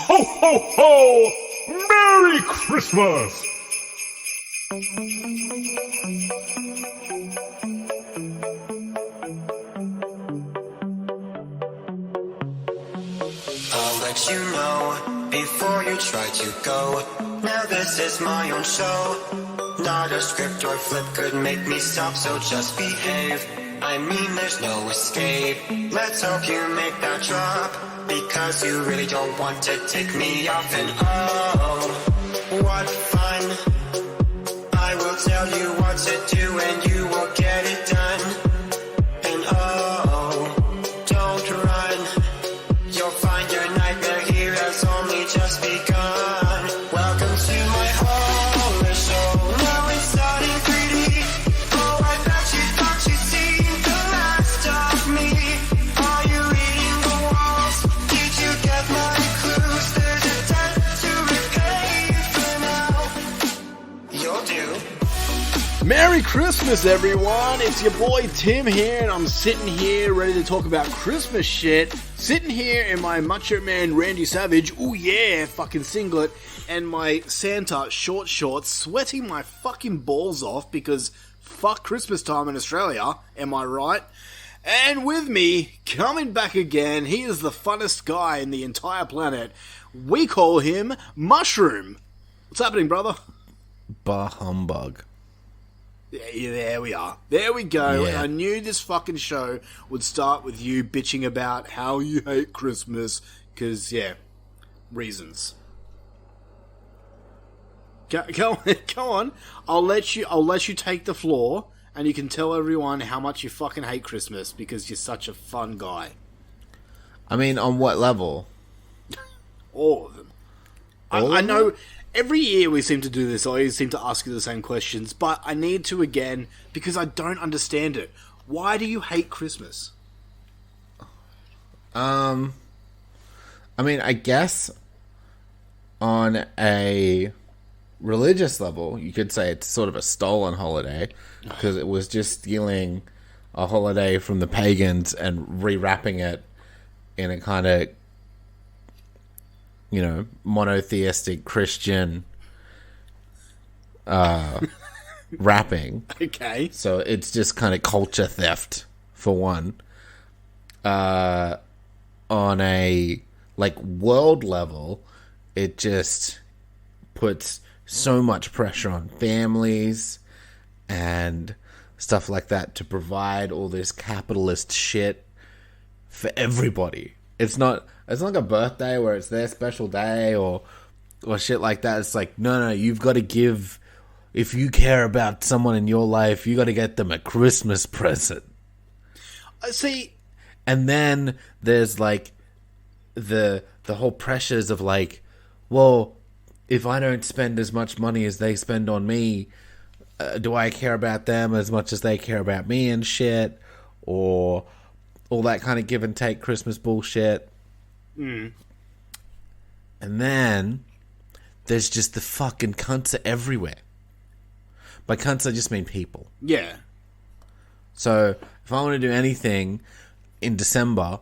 Ho, ho, ho! Merry Christmas! I'll let you know before you try to go. Now this is my own show. Not a script or flip could make me stop, so just behave. I mean, there's no escape. Let's hope you make that drop, because you really don't want to take me off. And oh, what fun. I will tell you what to do and you will get it done. And oh, don't run. You'll find your nightmare here has only just begun. Welcome to my horror show. Now it's starting pretty. Oh, I bet you thought you'd seen the last of me. Are you reading the walls? Did you get my clues? There's a debt to repay for now. You'll do. Merry Christmas, everyone! It's your boy Tim here, and I'm sitting here ready to talk about Christmas shit. Sitting here in my Macho Man Randy Savage, ooh yeah, fucking singlet, and my Santa short shorts, sweating my fucking balls off because fuck Christmas time in Australia, am I right? And with me, coming back again, he is the funnest guy in the entire planet. We call him Mushroom. What's happening, brother? Bah humbug. Yeah, there we are. There we go. Yeah. I knew this fucking show would start with you bitching about how you hate Christmas, because, yeah, reasons. Go on. I'll let you take the floor, and you can tell everyone how much you fucking hate Christmas, because you're such a fun guy. I mean, on what level? All of them. I know every year we seem to do this. I always seem to ask you the same questions, but I need to again because I don't understand it. Why do you hate Christmas? I mean, I guess on a religious level, you could say it's sort of a stolen holiday because it was just stealing a holiday from the pagans and rewrapping it in a kind of, you know, monotheistic Christian wrapping. Okay. So it's just kind of culture theft, for one. On a, like, world level, it just puts so much pressure on families and stuff like that to provide all this capitalist shit for everybody. It's not like a birthday where it's their special day or shit like that. It's like, no, you've got to give, if you care about someone in your life, you got to get them a Christmas present. See, and then there's like the whole pressures of like, well, if I don't spend as much money as they spend on me, do I care about them as much as they care about me and shit? Or all that kind of give and take Christmas bullshit. Mm. And then there's just the fucking cunts are everywhere. By cunts, I just mean people. Yeah. So if I want to do anything in December,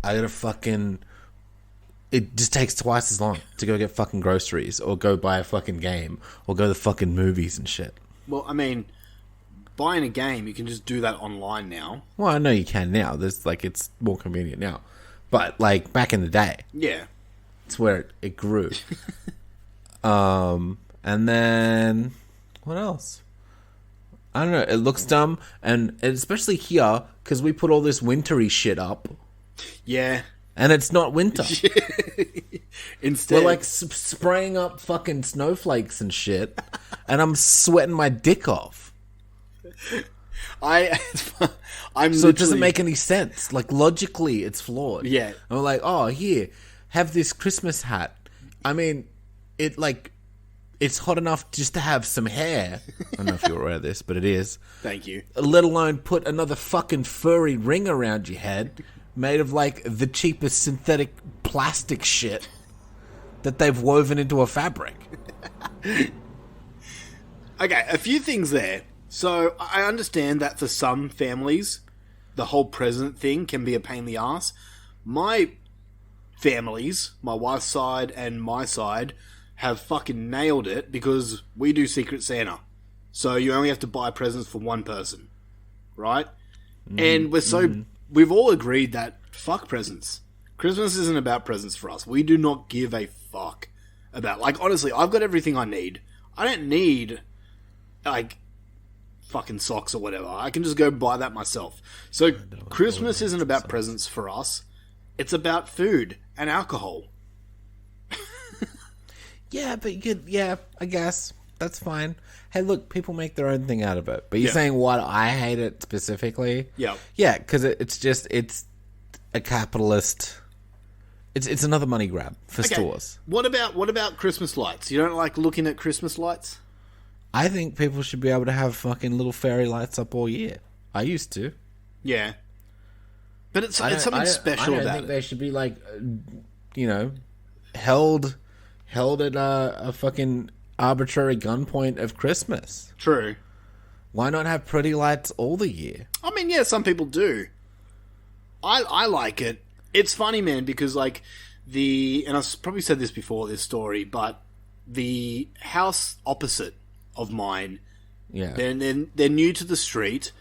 I gotta fucking... It just takes twice as long to go get fucking groceries or go buy a fucking game or go to the fucking movies and shit. Well, I mean, buying a game, you can just do that online now. Well, I know you can now. There's like, it's more convenient now. But like back in the day, Yeah. it's where it grew. And then what else? I don't know. It looks dumb, and especially here because we put all this wintry shit up, Yeah. and it's not winter. Instead, We're like spraying up fucking snowflakes and shit, and I'm sweating my dick off. I'm So it doesn't make any sense. Like, logically, it's flawed. Yeah. And we're like, oh, here, have this Christmas hat. I mean, it's hot enough just to have some hair. I don't know if you're aware of this, but it is. Thank you. Let alone put another fucking furry ring around your head made of, like, the cheapest synthetic plastic shit that they've woven into a fabric. Okay, a few things there. So, I understand that for some families, the whole present thing can be a pain in the ass. My families, my wife's side and my side, have fucking nailed it because we do Secret Santa. So you only have to buy presents for one person, right? And we've all agreed that fuck presents. Christmas isn't about presents for us. We do not give a fuck about, like, honestly, I've got everything I need. I don't need, like, fucking socks or whatever. I can just go buy that myself. So Christmas isn't about presents for us. It's about food and alcohol. Yeah, but I guess that's fine. Hey, look, people make their own thing out of it. But you're saying what I hate it specifically? Yeah. Yeah, because it's a capitalist. It's another money grab for stores. What about Christmas lights? You don't like looking at Christmas lights? I think people should be able to have fucking little fairy lights up all year. I used to. Yeah. But it's something special about it. I don't think they should be like, held at a fucking arbitrary gunpoint of Christmas. True. Why not have pretty lights all the year? I mean, yeah, some people do. I like it. It's funny, man, because like and I've probably said this before, this story, but the house opposite of mine, they're new to the street,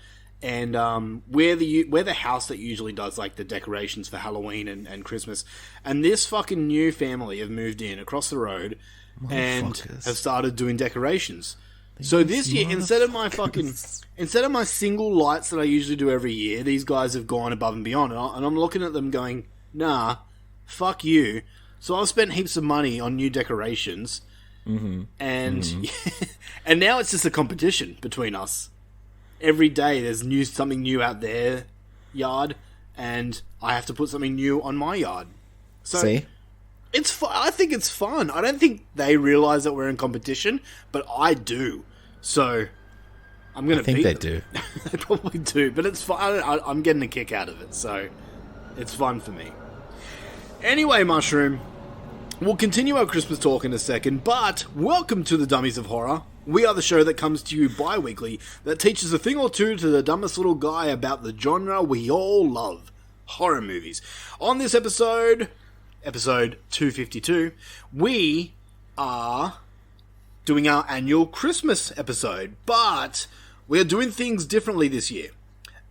and we're the house that usually does like the decorations for Halloween and Christmas, and this fucking new family have moved in across the road and have started doing decorations. So this year, instead of my single lights that I usually do every year, these guys have gone above and beyond, and I'm looking at them going, nah, fuck you. So I've spent heaps of money on new decorations, and and now it's just a competition between us. Every day there's something new out their yard, and I have to put something new on my yard. So see? I think it's fun. I don't think they realise that we're in competition, but I do. So I'm going to beat them. I think they do. They probably do, but it's fun. I'm getting a kick out of it, so it's fun for me. Anyway, Mushroom, we'll continue our Christmas talk in a second, but welcome to the Dummies of Horror. We are the show that comes to you bi-weekly that teaches a thing or two to the dumbest little guy about the genre we all love, horror movies. On this episode 252, we are doing our annual Christmas episode, but we are doing things differently this year.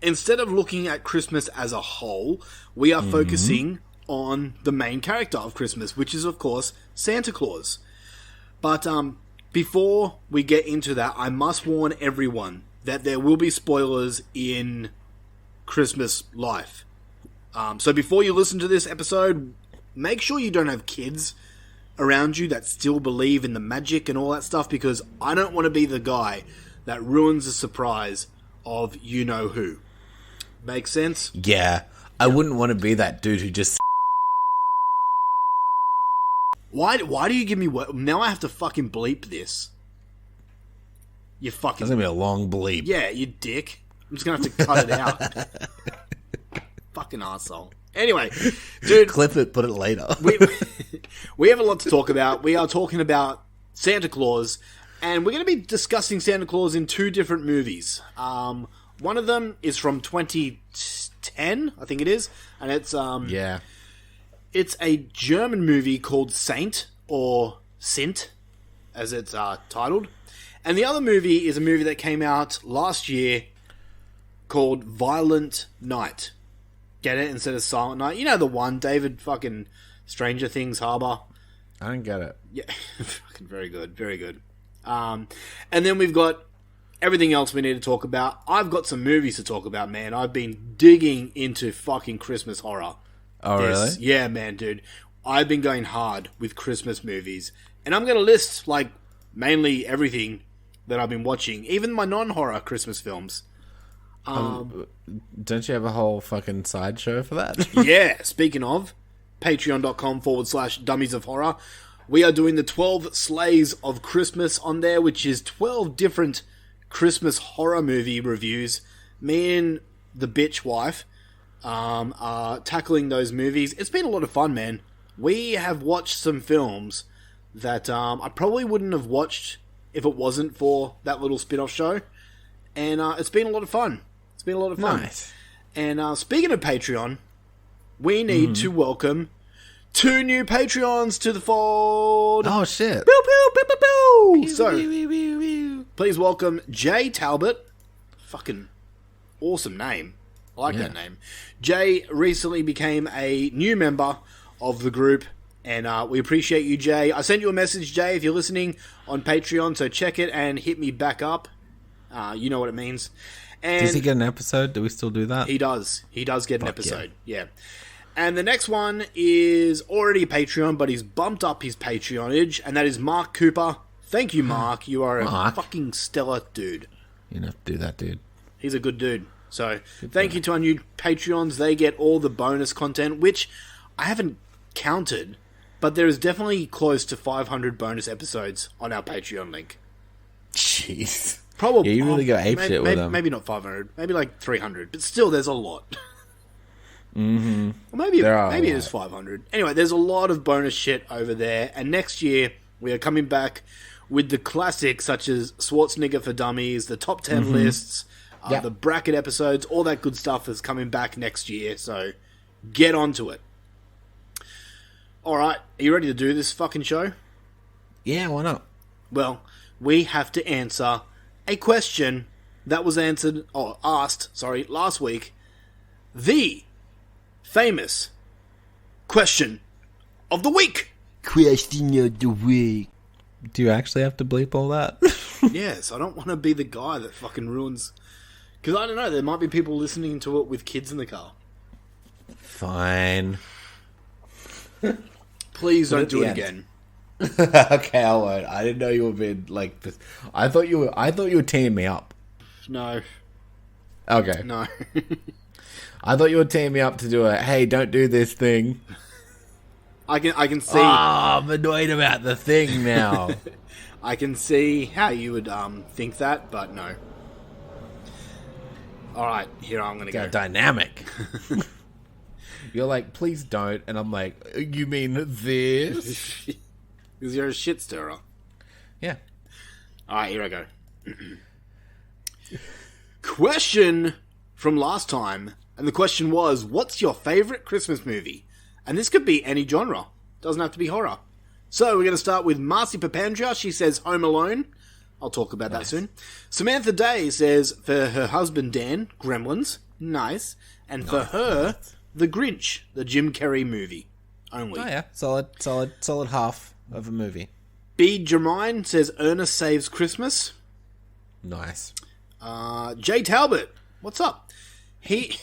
Instead of looking at Christmas as a whole, we are focusing on the main character of Christmas, which is, of course, Santa Claus. But before we get into that, I must warn everyone that there will be spoilers in Christmas life. So before you listen to this episode, make sure you don't have kids around you that still believe in the magic and all that stuff, because I don't want to be the guy that ruins the surprise of you-know-who. Make sense? Yeah. I wouldn't want to be that dude who just... Why do you give me... Now I have to fucking bleep this. You fucking... That's going to be a long bleep. Yeah, you dick. I'm just going to have to cut it out. Fucking arsehole. Anyway, dude... Clip it, put it later. we have a lot to talk about. We are talking about Santa Claus, and we're going to be discussing Santa Claus in two different movies. One of them is from 2010, I think it is, and it's... It's a German movie called SINT, or SINT, as it's titled. And the other movie is a movie that came out last year called Violent Night. Get it? Instead of Silent Night. You know the one, David fucking Stranger Things Harbor. I don't get it. Yeah, fucking very good, very good. And then we've got everything else we need to talk about. I've got some movies to talk about, man. I've been digging into fucking Christmas horror. Oh, really? Yeah, man, dude. I've been going hard with Christmas movies. And I'm going to list, like, mainly everything that I've been watching. Even my non-horror Christmas films. Don't you have a whole fucking sideshow for that? Yeah, speaking of, patreon.com/Dummies of Horror. We are doing the 12 Slays of Christmas on there, which is 12 different Christmas horror movie reviews. Me and the bitch wife are tackling those movies. It's been a lot of fun, man. We have watched some films that I probably wouldn't have watched if it wasn't for that little spin-off show. And it's been a lot of fun. It's been a lot of fun. Nice. And speaking of Patreon, we need to welcome 2 new Patreons to the fold. Oh shit! Pew, pew, pew, pew, pew. So, Pew, pew, pew, pew. please welcome Jay Talbot. Fucking awesome name. I like that name. Jay recently became a new member of the group, and we appreciate you, Jay. I sent you a message, Jay, if you're listening on Patreon, so check it and hit me back up. You know what it means. And Does he get an episode? Do we still do that? He does. He does get an Fuck episode. Yeah. And the next one is already a Patreon, but he's bumped up his Patreonage, and that is Mark Cooper. Thank you, Mark. You are a Mark. fucking stellar dude. You don't have to do that, dude. He's a good dude. So, thank you to our new Patreons. They get all the bonus content, which I haven't counted, but there is definitely close to 500 bonus episodes on our Patreon link. Jeez. Probably. Yeah, you really go apeshit with them. Maybe not 500. Maybe like 300. But still, there's a lot. Mm-hmm. Or maybe it is 500. Anyway, there's a lot of bonus shit over there. And next year, we are coming back with the classics such as Schwarzenegger for Dummies, the top 10 lists, the bracket episodes, all that good stuff is coming back next year. So get onto it. Alright, are you ready to do this fucking show? Yeah, why not? Well, we have to answer a question that was asked last week. The famous question of the week. Question of the week. Do you actually have to bleep all that? Yes, I don't want to be the guy that fucking ruins... Because I don't know, there might be people listening to it with kids in the car. Fine. Please Put don't at do the it end. again. Okay, I won't. I didn't know you were being like this. I thought you were teeing me up. No. Okay. No. I thought you were teeing me up to do a hey, don't do this thing. I can see... I'm annoyed about the thing now. I can see how you would think that, but no. Alright, here I'm gonna go. Dynamic. You're like, please don't, and I'm like, you mean this? Because you're a shit stirrer. Yeah. Alright, here I go. Question from last time, and the question was, what's your favourite Christmas movie? And this could be any genre. Doesn't have to be horror. So we're going to start with Marcy Papandria. She says Home Alone. I'll talk about that soon. Samantha Day says for her husband Dan, Gremlins. Nice. And for her, The Grinch, the Jim Carrey movie. Only. Oh yeah, solid half of a movie. B. Jermine says Ernest Saves Christmas. Nice. Jay Talbot, what's up? He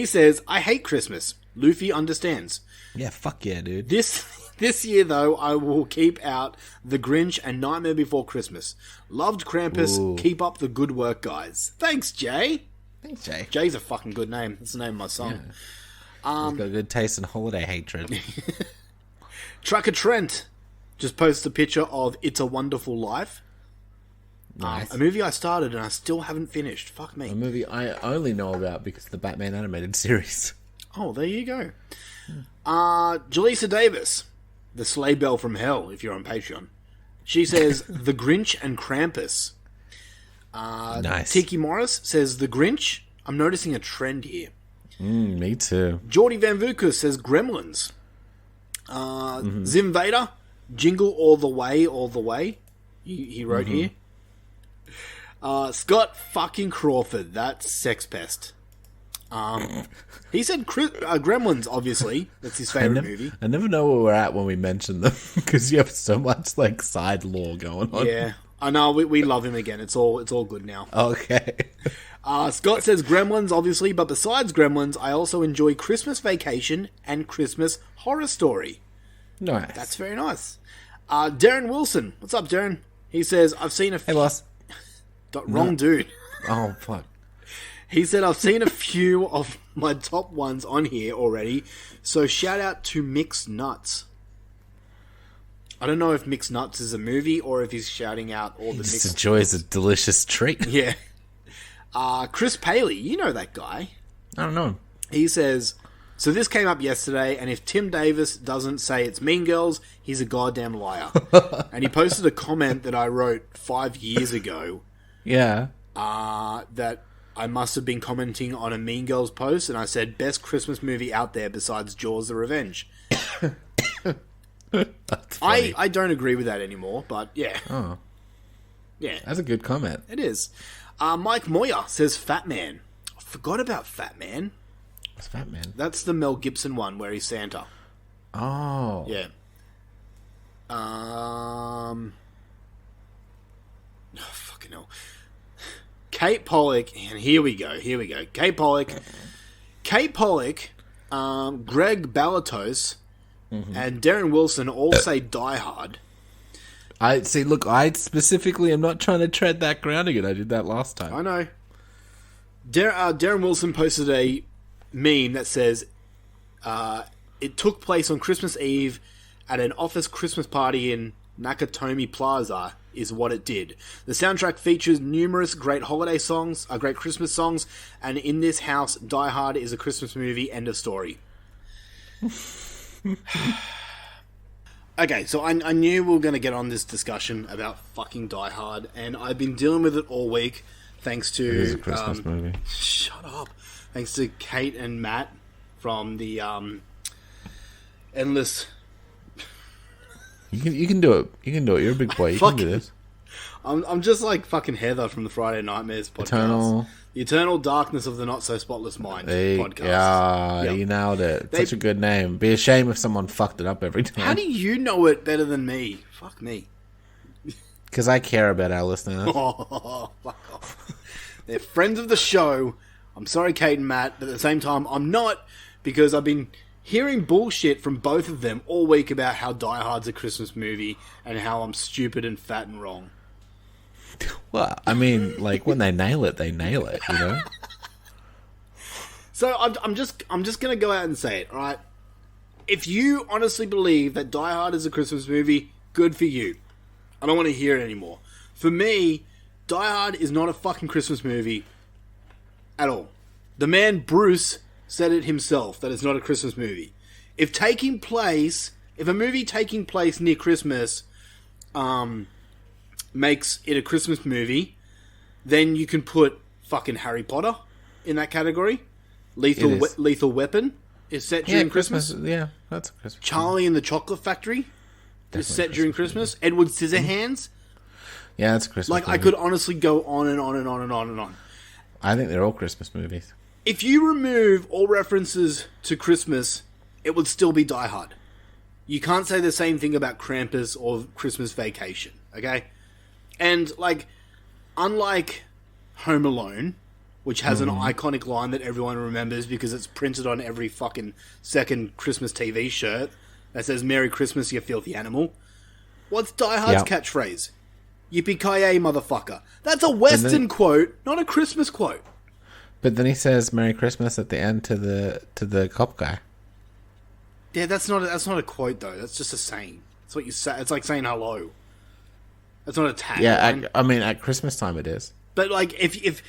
says, I hate Christmas. Luffy understands. Yeah, fuck yeah, dude. This year, though, I will keep out The Grinch and Nightmare Before Christmas. Loved Krampus. Ooh. Keep up the good work, guys. Thanks, Jay. Thanks, Jay. Jay's a fucking good name. That's the name of my song. Yeah. He's got good taste in holiday hatred. Trucker Trent just posted a picture of It's a Wonderful Life. Nice. A movie I started and I still haven't finished. Fuck me. A movie I only know about because of the Batman animated series. Oh, there you go. Jaleesa Davis, the sleigh bell from hell, if you're on Patreon. She says, The Grinch and Krampus. Nice. Tiki Morris says, The Grinch. I'm noticing a trend here. Me too. Geordie Van Vukus says, Gremlins. Zim Vader, Jingle All the Way. He wrote here. Scott fucking Crawford, that's Sex Pest. He said Gremlins, obviously. That's his favourite movie. I never know where we're at when we mention them because you have so much like side lore going on. Yeah, I know. We love him again. It's all good now. Okay. Scott says Gremlins, obviously, but besides Gremlins, I also enjoy Christmas Vacation and Christmas Horror Story. Nice. That's very nice. Darren Wilson, what's up, Darren? He says I've seen a. Hey, boss. Wrong dude. Oh fuck. He said, I've seen a few of my top ones on here already, so shout out to Mixed Nuts. I don't know if Mixed Nuts is a movie or if he's shouting out all the Just mixed... enjoys a delicious treat. Yeah. Chris Paley, you know that guy. I don't know. He says, so this came up yesterday, and if Tim Davis doesn't say it's Mean Girls, he's a goddamn liar. And he posted a comment that I wrote 5 years ago. Yeah. That I must have been commenting on a Mean Girls post, and I said, best Christmas movie out there besides Jaws the Revenge. That's funny. I don't agree with that anymore, but yeah. Oh. Yeah. That's a good comment. It is. Mike Moyer says Fat Man. I forgot about Fat Man. What's Fat Man? That's the Mel Gibson one where he's Santa. Oh. Yeah. Oh, fucking hell. Kate Pollock, and here we go. Kate Pollock, Greg Balatos, and Darren Wilson all say Die Hard. I specifically am not trying to tread that ground again. I did that last time. I know. Darren Wilson posted a meme that says, it took place on Christmas Eve at an office Christmas party in Nakatomi Plaza is what it did. The soundtrack features numerous great holiday songs, great Christmas songs, and in this house, Die Hard is a Christmas movie, end of story. Okay, so I knew we were going to get on this discussion about fucking Die Hard, and I've been dealing with it all week, thanks to... It is a Christmas movie. Shut up. Thanks to Kate and Matt from the Endless... You can do it. You can do it. You're a big boy. You can do this. I'm just like fucking Heather from the Friday Nightmares podcast. The Eternal Darkness of the Not So Spotless Mind podcast. Yeah, Yep. You nailed it. Such a good name. Be a shame if someone fucked it up every time. How do you know it better than me? Fuck me. Because I care about our listeners. Oh, fuck off. They're friends of the show. I'm sorry, Kate and Matt, but at the same time, I'm not, because I've been hearing bullshit from both of them all week about how Die Hard's a Christmas movie and how I'm stupid and fat and wrong. Well, I mean, like, when they nail it, you know? So I'm just gonna go out and say it, alright? If you honestly believe that Die Hard is a Christmas movie, good for you. I don't want to hear it anymore. For me, Die Hard is not a fucking Christmas movie at all. The man Bruce said it himself, that it's not a Christmas movie. If a movie taking place near Christmas makes it a Christmas movie, then you can put fucking Harry Potter in that category. Lethal Weapon is set during Christmas. Yeah, that's a Christmas. Charlie and the Chocolate Factory is set during Christmas. Edward Scissorhands. Yeah, that's a Christmas movie. I could honestly go on and on and on and on and on. I think they're all Christmas movies. If you remove all references to Christmas, it would still be Die Hard. You can't say the same thing about Krampus or Christmas Vacation, okay? And, like, unlike Home Alone, which has an iconic line that everyone remembers because it's printed on every fucking second Christmas TV shirt that says, Merry Christmas, you filthy animal. What's Die Hard's catchphrase? Yippee-ki-yay, motherfucker. That's a Western quote, not a Christmas quote. But then he says Merry Christmas at the end to the cop guy. Yeah, that's not a quote though. That's just a saying. That's what you say. It's like saying hello. That's not a tag. Yeah, I mean at Christmas time it is. But like if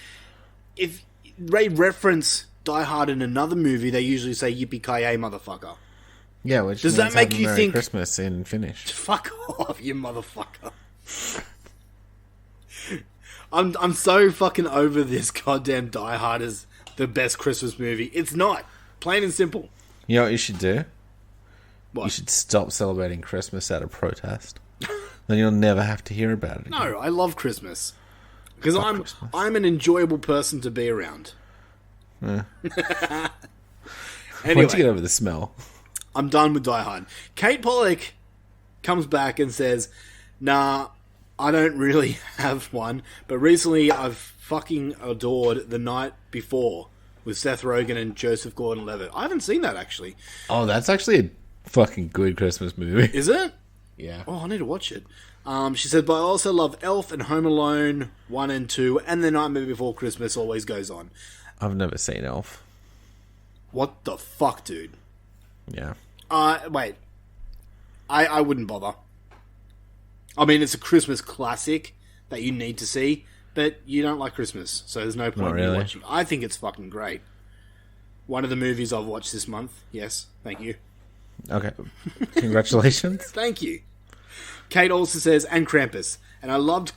they reference Die Hard in another movie, they usually say Yippee-ki-yay, motherfucker. Yeah, which does that make you Merry think Christmas in Finnish? Fuck off, you motherfucker. I'm so fucking over this goddamn Die Hard as the best Christmas movie. It's not. Plain and simple. You know what you should do? What? You should stop celebrating Christmas at a protest. Then you'll never have to hear about it again. No, I love Christmas. Because I'm an enjoyable person to be around. Anyway. Anyway, Once you get over the smell. I'm done with Die Hard. Kate Pollock comes back and says, nah, I don't really have one, but recently I've fucking adored The Night Before with Seth Rogen and Joseph Gordon-Levitt. I haven't seen that, actually. Oh, that's actually a fucking good Christmas movie. Is it? Yeah. Oh, I need to watch it. She said, but I also love Elf and Home Alone 1 and 2, and The Nightmare Before Christmas always goes on. I've never seen Elf. What the fuck, dude? Yeah. Wait. I wouldn't bother. I mean, it's a Christmas classic that you need to see, but you don't like Christmas, so there's no point in watching. I think it's fucking great. One of the movies I've watched this month. Yes, thank you. Okay. Congratulations. Thank you. Kate also says, and Krampus. And I loved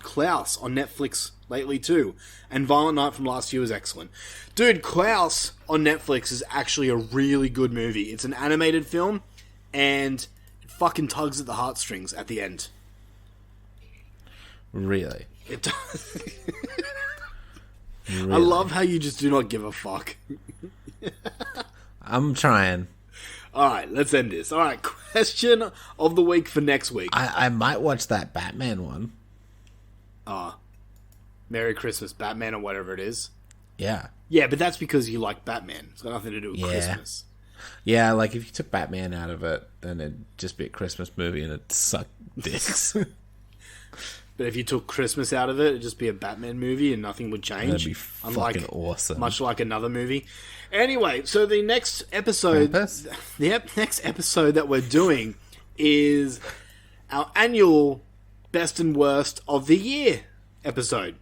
Klaus on Netflix lately too. And Violent Night from last year was excellent. Dude, Klaus on Netflix is actually a really good movie. It's an animated film, and it fucking tugs at the heartstrings at the end. Really? It does. Really? I love how you just do not give a fuck. I'm trying. Alright, let's end this. Alright, question of the week for next week. I might watch that Batman one. Merry Christmas, Batman, or whatever it is. Yeah. Yeah, but that's because you like Batman. It's got nothing to do with Yeah. Christmas. Yeah, like if you took Batman out of it, then it'd just be a Christmas movie and it'd suck dicks. But if you took Christmas out of it, it'd just be a Batman movie and nothing would change. That'd be fucking awesome. Much like another movie. Anyway, so the next episode... Krampus? The next episode that we're doing is our annual Best and Worst of the Year episode.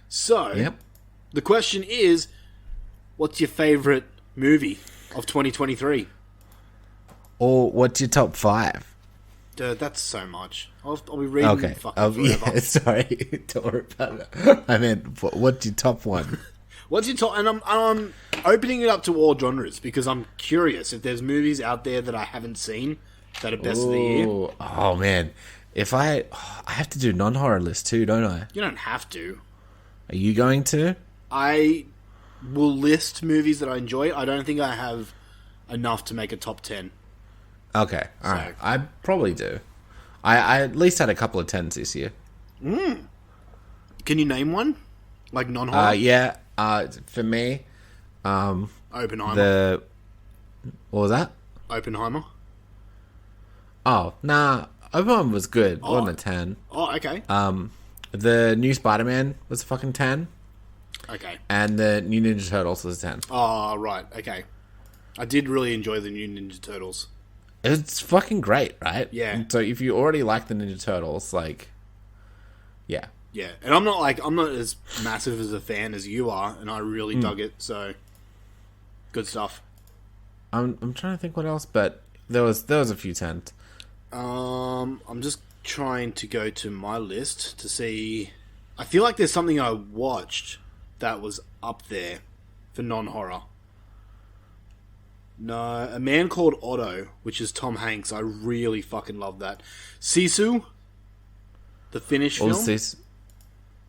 So, Yep. the question is, what's your favourite movie of 2023? Or what's your top 5? Dude, that's so much. I'll be reading Okay. fucking forever. Yeah, sorry. Don't worry about it. I meant, what's your top one? What's your top? And I'm opening it up to all genres because I'm curious if there's movies out there that I haven't seen that are best of the year. Ooh, oh, man. If I have to do non-horror list too, don't I? You don't have to. Are you going to? I will list movies that I enjoy. I don't think I have enough to make a top 10. Okay, alright. I probably do. I at least had a couple of 10s this year. Can you name one? Like non-horror? Yeah. For me, Oppenheimer. What was that? Oppenheimer. Oh, nah. Oppenheimer was good. It wasn't a 10. Oh, okay. The new Spider-Man was a fucking 10. Okay. And the new Ninja Turtles was a 10. Oh, right. Okay. I did really enjoy the new Ninja Turtles. It's fucking great, right? Yeah. And so if you already like the Ninja Turtles, like, yeah. Yeah. And I'm not as massive as a fan as you are, and I really dug it, so good stuff. I'm trying to think what else, but there was a few 10s. I'm just trying to go to my list to see. I feel like there's something I watched that was up there for non-horror. No, A Man Called Otto, which is Tom Hanks. I really fucking love that. Sisu, the Finnish film.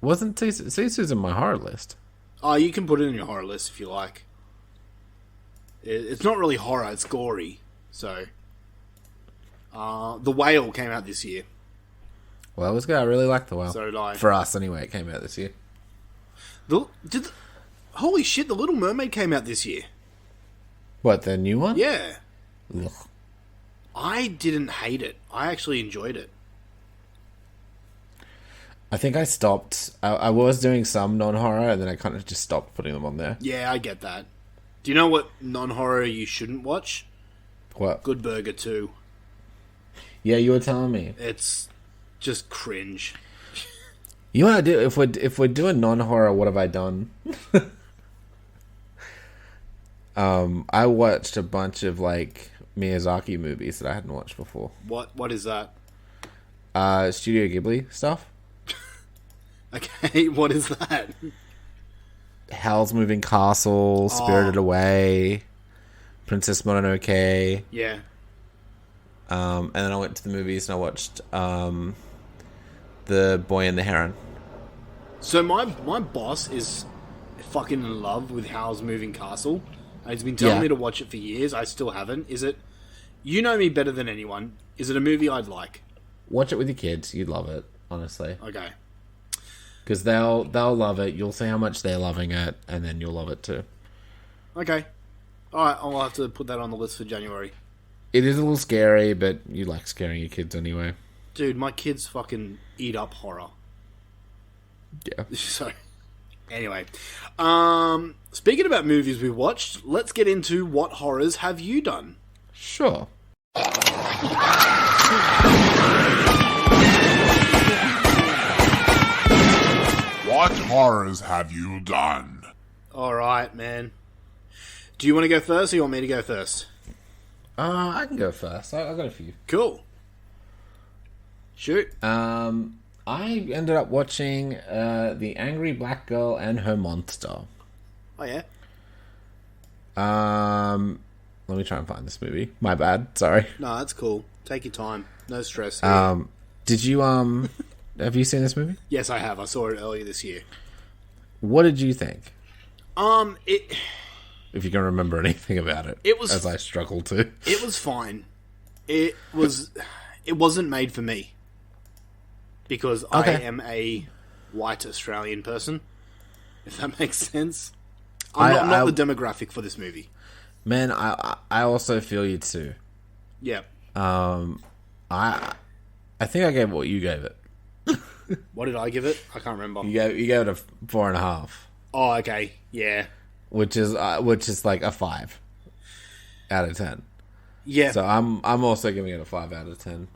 Wasn't Sisu's in my horror list? Oh, you can put it in your horror list if you like. It's not really horror; it's gory. So, The Whale came out this year. Well, it was good. I really liked The Whale. So did I. For us, anyway, it came out this year. Holy shit! The Little Mermaid came out this year. What, the new one? Yeah. Ugh. I didn't hate it. I actually enjoyed it. I think I stopped. I was doing some non-horror, and then I kind of just stopped putting them on there. Yeah, I get that. Do you know what non-horror you shouldn't watch? What? Good Burger 2. Yeah, you were telling me. It's just cringe. You want to do if we're doing non-horror? What have I done? I watched a bunch of like Miyazaki movies that I hadn't watched before. What is that? Studio Ghibli stuff. Okay, what is that? Howl's Moving Castle, Spirited Away, Princess Mononoke. Yeah. And then I went to the movies and I watched The Boy and the Heron. So my boss is fucking in love with Howl's Moving Castle. He's been telling me to watch it for years. I still haven't. Is it... You know me better than anyone. Is it a movie I'd like? Watch it with your kids. You'd love it, honestly. Okay. Because they'll love it. You'll see how much they're loving it, and then you'll love it too. Okay. Alright, I'll have to put that on the list for January. It is a little scary, but you like scaring your kids anyway. Dude, my kids fucking eat up horror. Yeah. So, anyway. Speaking about movies we've watched, let's get into what horrors have you done? Sure. What horrors have you done? Alright, man. Do you want to go first or you want me to go first? I can go first. I got a few. Cool. Shoot. I I ended up watching The Angry Black Girl and Her Monster. Oh, yeah? Let me try and find this movie. My bad. Sorry. No, that's cool. Take your time. No stress. Did you, have you seen this movie? Yes, I have. I saw it earlier this year. What did you think? It If you can remember anything about it. It was- as I struggle to. it was fine. It wasn't made for me. Because Okay. I am a white Australian person. If that makes sense. I'm not the demographic for this movie. Man, I also feel you too. Yeah. I think I gave what you gave it. What did I give it? I can't remember. You gave it a 4.5, Oh, okay. Yeah. which is like a 5 out of 10. Yeah. So I'm also giving it a 5 out of 10.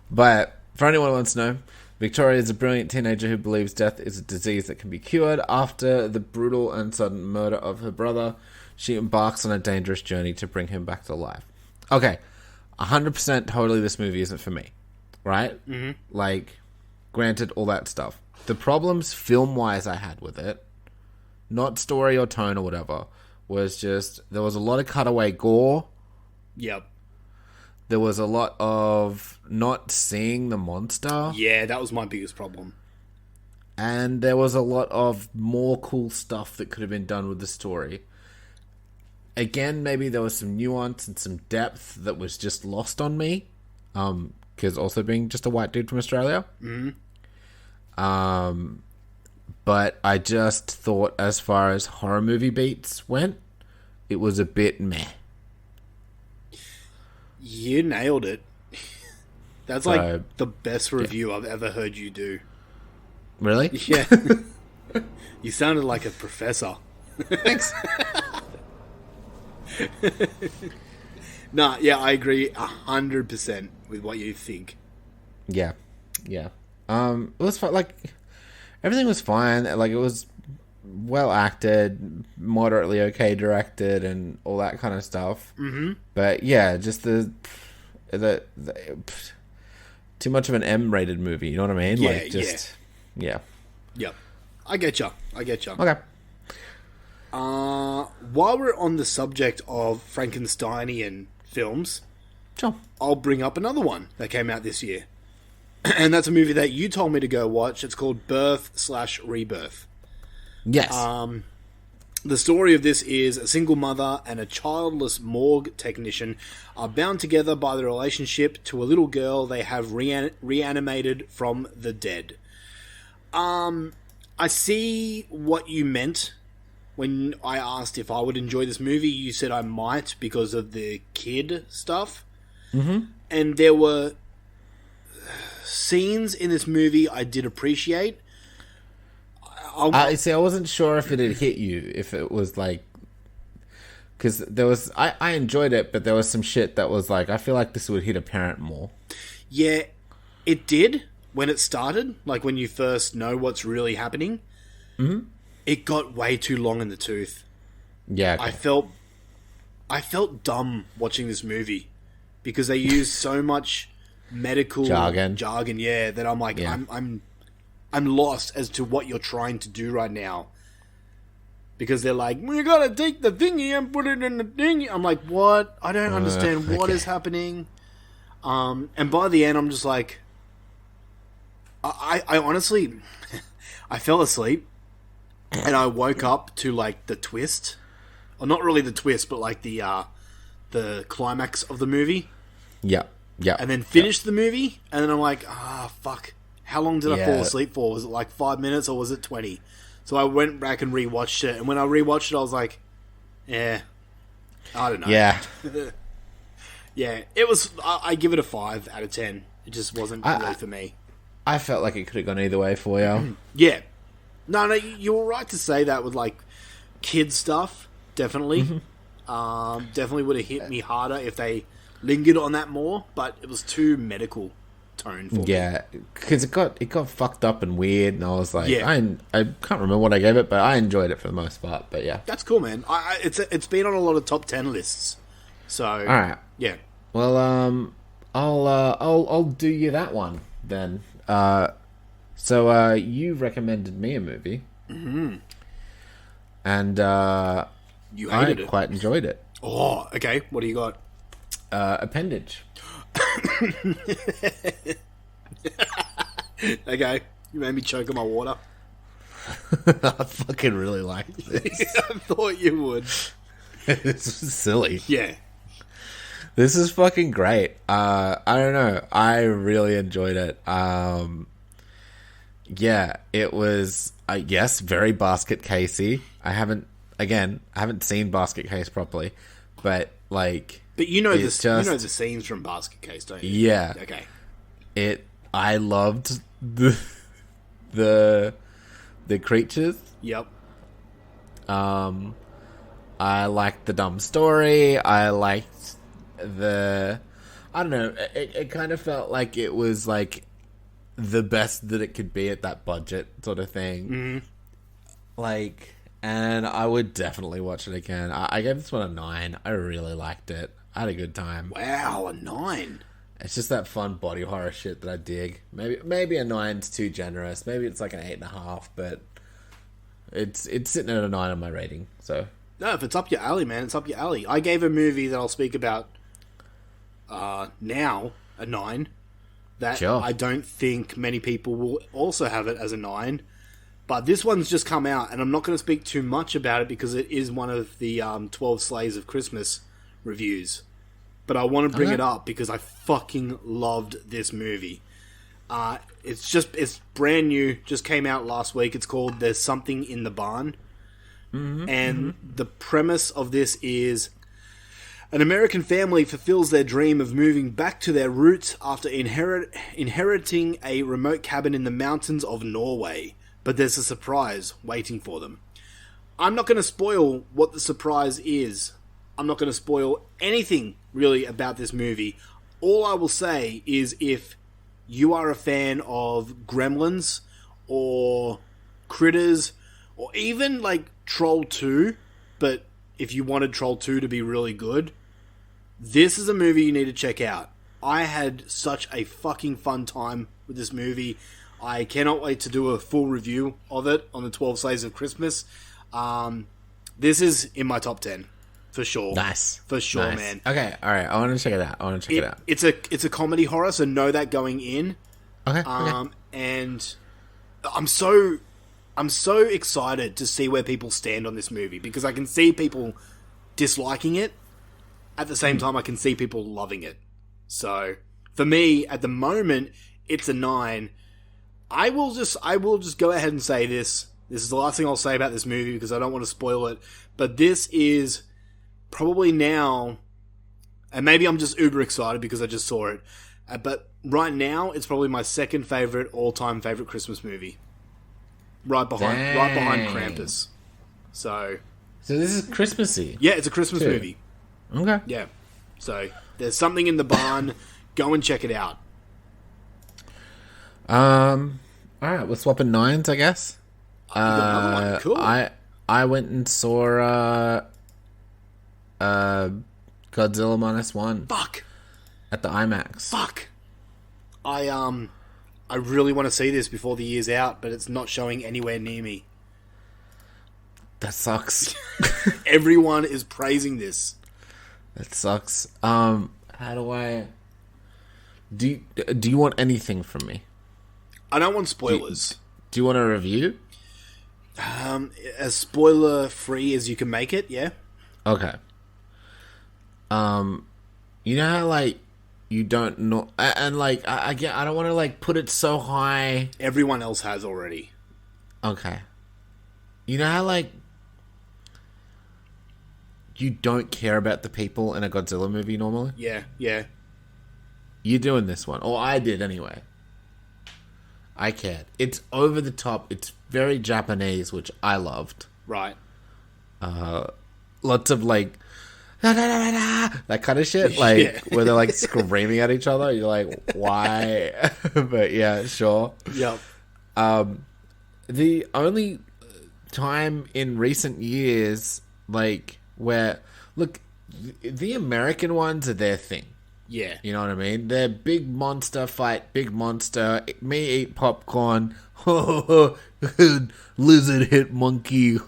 But for anyone who wants to know, Victoria is a brilliant teenager who believes death is a disease that can be cured. After the brutal and sudden murder of her brother, she embarks on a dangerous journey to bring him back to life. Okay, 100% totally this movie isn't for me, right? Mm-hmm. Like, granted, all that stuff. The problems film-wise I had with it, not story or tone or whatever, was just there was a lot of cutaway gore. Yep. There was a lot of not seeing the monster. Yeah, that was my biggest problem. And there was a lot of more cool stuff that could have been done with the story. Again, maybe there was some nuance and some depth that was just lost on me. Because also being just a white dude from Australia. Mm-hmm. But I just thought as far as horror movie beats went, it was a bit meh. You nailed it. That's like the best review I've ever heard you do. Really? Yeah. You sounded like a professor. Thanks. Nah, yeah, I agree 100% with what you think. Yeah. It was fine. Like, everything was fine. Like, it was well acted, moderately okay directed, and all that kind of stuff. Mm-hmm. But yeah, just the too much of an M-rated movie. You know what I mean? Yeah, like, just yeah. Yep. I get you. Okay. While we're on the subject of Frankensteinian films, Sure. I'll bring up another one that came out this year. And that's a movie that you told me to go watch. It's called Birth/Rebirth. Yes. The story of this is a single mother and a childless morgue technician are bound together by the relationship to a little girl they have reanimated from the dead. I see what you meant when I asked if I would enjoy this movie. You said I might because of the kid stuff. Mm-hmm. And there were scenes in this movie I did appreciate. I wasn't sure if it had hit you, if it was like, because there was, I enjoyed it, but there was some shit that was like, I feel like this would hit a parent more. Yeah, it did when it started, like when you first know what's really happening. Mm-hmm. It got way too long in the tooth. Yeah, okay. I felt dumb watching this movie because they used so much medical jargon. Yeah, that I'm like, yeah. I'm lost as to what you're trying to do right now. Because they're like, we gotta take the thingy and put it in the thingy. I'm like, what? I don't understand what is happening. And by the end, I'm just like, I honestly, I fell asleep and I woke up to like the twist. Or not really the twist, but like the climax of the movie. Yeah. And then finished the movie, and then I'm like, fuck. How long did I fall asleep for? Was it like 5 minutes or was it 20? So I went back and rewatched it, and when I rewatched it, I was like, I don't know. Yeah. Yeah, it was, I give it a 5 out of 10. It just wasn't really for me. I felt like it could have gone either way for you. Yeah. No, you were right to say that with like kid stuff, definitely. Mm-hmm. Definitely would have hit me harder if they lingered on that more, but it was too medical tone for me. Yeah, because it got fucked up and weird, and I was like, I can't remember what I gave it, but I enjoyed it for the most part. But yeah, that's cool, man. It's been on a lot of top 10 lists. So all right, yeah. Well, I'll do you that one then. So, you recommended me a movie. Mm-hmm. And, You hated I it. quite enjoyed it. Oh, okay. What do you got? Appendage. Okay. You made me choke on my water. I fucking really like this. I thought you would. This is silly. Yeah. This is fucking great. I don't know. I really enjoyed it. Yeah, it was, yes, very Basket Casey. I haven't seen Basket Case properly, but like, But you know it's you know the scenes from Basket Case, don't you? Yeah. Okay. I loved the creatures. Yep. I liked the dumb story. I liked I don't know. It kind of felt like it was like the best that it could be at that budget sort of thing. Mm-hmm. Like, and I would definitely watch it again. I gave this one a 9. I really liked it. I had a good time. Wow, a 9. It's just that fun body horror shit that I dig. Maybe a 9's too generous. Maybe it's like an 8.5, but it's sitting at a 9 on my rating. So No, if it's up your alley, man, it's up your alley. I gave a movie that I'll speak about now a 9. That Sure. I don't think many people will also have it as a 9. But this one's just come out, and I'm not going to speak too much about it because it is one of the 12 Slays of Christmas reviews. But I want to bring it up because I fucking loved this movie. It's brand new, just came out last week. It's called There's Something in the Barn. And the premise of this is an American family fulfills their dream of moving back to their roots after inheriting a remote cabin in the mountains of Norway. But there's a surprise waiting for them. I'm not going to spoil what the surprise is. I'm not going to spoil anything really about this movie. All I will say is if you are a fan of Gremlins or Critters or even like Troll 2, but if you wanted Troll 2 to be really good, this is a movie you need to check out. I had such a fucking fun time with this movie. I cannot wait to do a full review of it on the 12 Slays of Christmas. This is in my top 10. For sure. Nice. For sure, Nice. man. Okay, alright. I want to check it out. It's a comedy horror, so know that going in. Okay. And I'm so excited to see where people stand on this movie because I can see people disliking it. At the same time, I can see people loving it. So, for me, at the moment, it's a 9. I will just go ahead and say this. This is the last thing I'll say about this movie because I don't want to spoil it. But this is probably now, and maybe I'm just uber excited because I just saw it. But right now, it's probably my second favorite, all-time favorite Christmas movie. Right behind Krampus. So this is Christmassy. yeah, it's a Christmas movie. Okay. Yeah. So there's something in the barn. Go and check it out. Alright, we're swapping 9s, I guess. You got another one. Cool. I went and saw Godzilla -1 Fuck. at the IMAX. Fuck. I really want to see this before the year's out, but it's not showing anywhere near me. That sucks. Everyone is praising this. That sucks. How do I... Do you want anything from me? I don't want spoilers. Do you want a review? As spoiler free as you can make it, yeah. Okay. You know how like you don't know, and like I don't want to like put it so high. Everyone else has already. Okay. You know how like you don't care about the people in a Godzilla movie normally? Yeah, yeah. You're doing this one, or I did anyway. I cared. It's over the top. It's very Japanese, which I loved. Right. Lots of like that kind of shit, like Yeah. where they're like screaming at each other. You're like, why? But yeah, sure. Yep. The only time in recent years, like where look, the American ones are their thing. Yeah. You know what I mean? They're big monster fight, big monster. Me eat popcorn. Lizard hit monkey.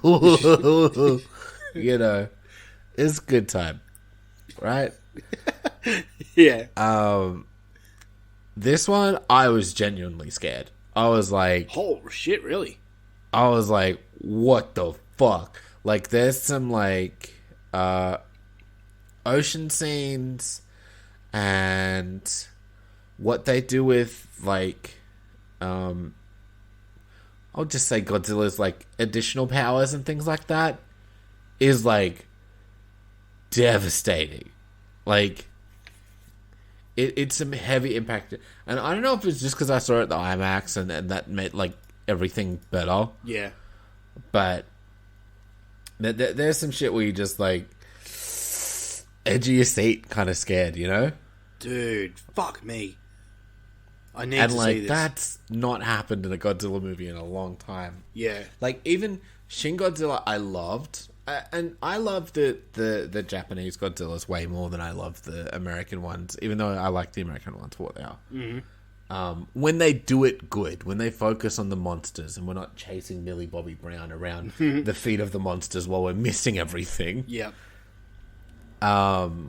You know, it's good time, right? Yeah. This one, I was genuinely scared. I was like, Oh, shit, really? I was like, what the fuck? Like, there's some, like, ocean scenes and what they do with, like, I'll just say Godzilla's, like, additional powers and things like that is, like, devastating. Like, it's some heavy impact. And I don't know if it's just because I saw it at the IMAX and that made, like, everything better. Yeah. But there's some shit where you just, like, edge of your seat, kind of scared, you know? Dude, fuck me. I need And, to like, see this. that's not happened in a Godzilla movie in a long time. Yeah. Like, even Shin Godzilla, I loved. And I love the Japanese Godzillas way more than I love the American ones, even though I like the American ones for what they are. Mm-hmm. When they do it good, when they focus on the monsters and we're not chasing Millie Bobby Brown around the feet of the monsters while we're missing everything. Yeah. But,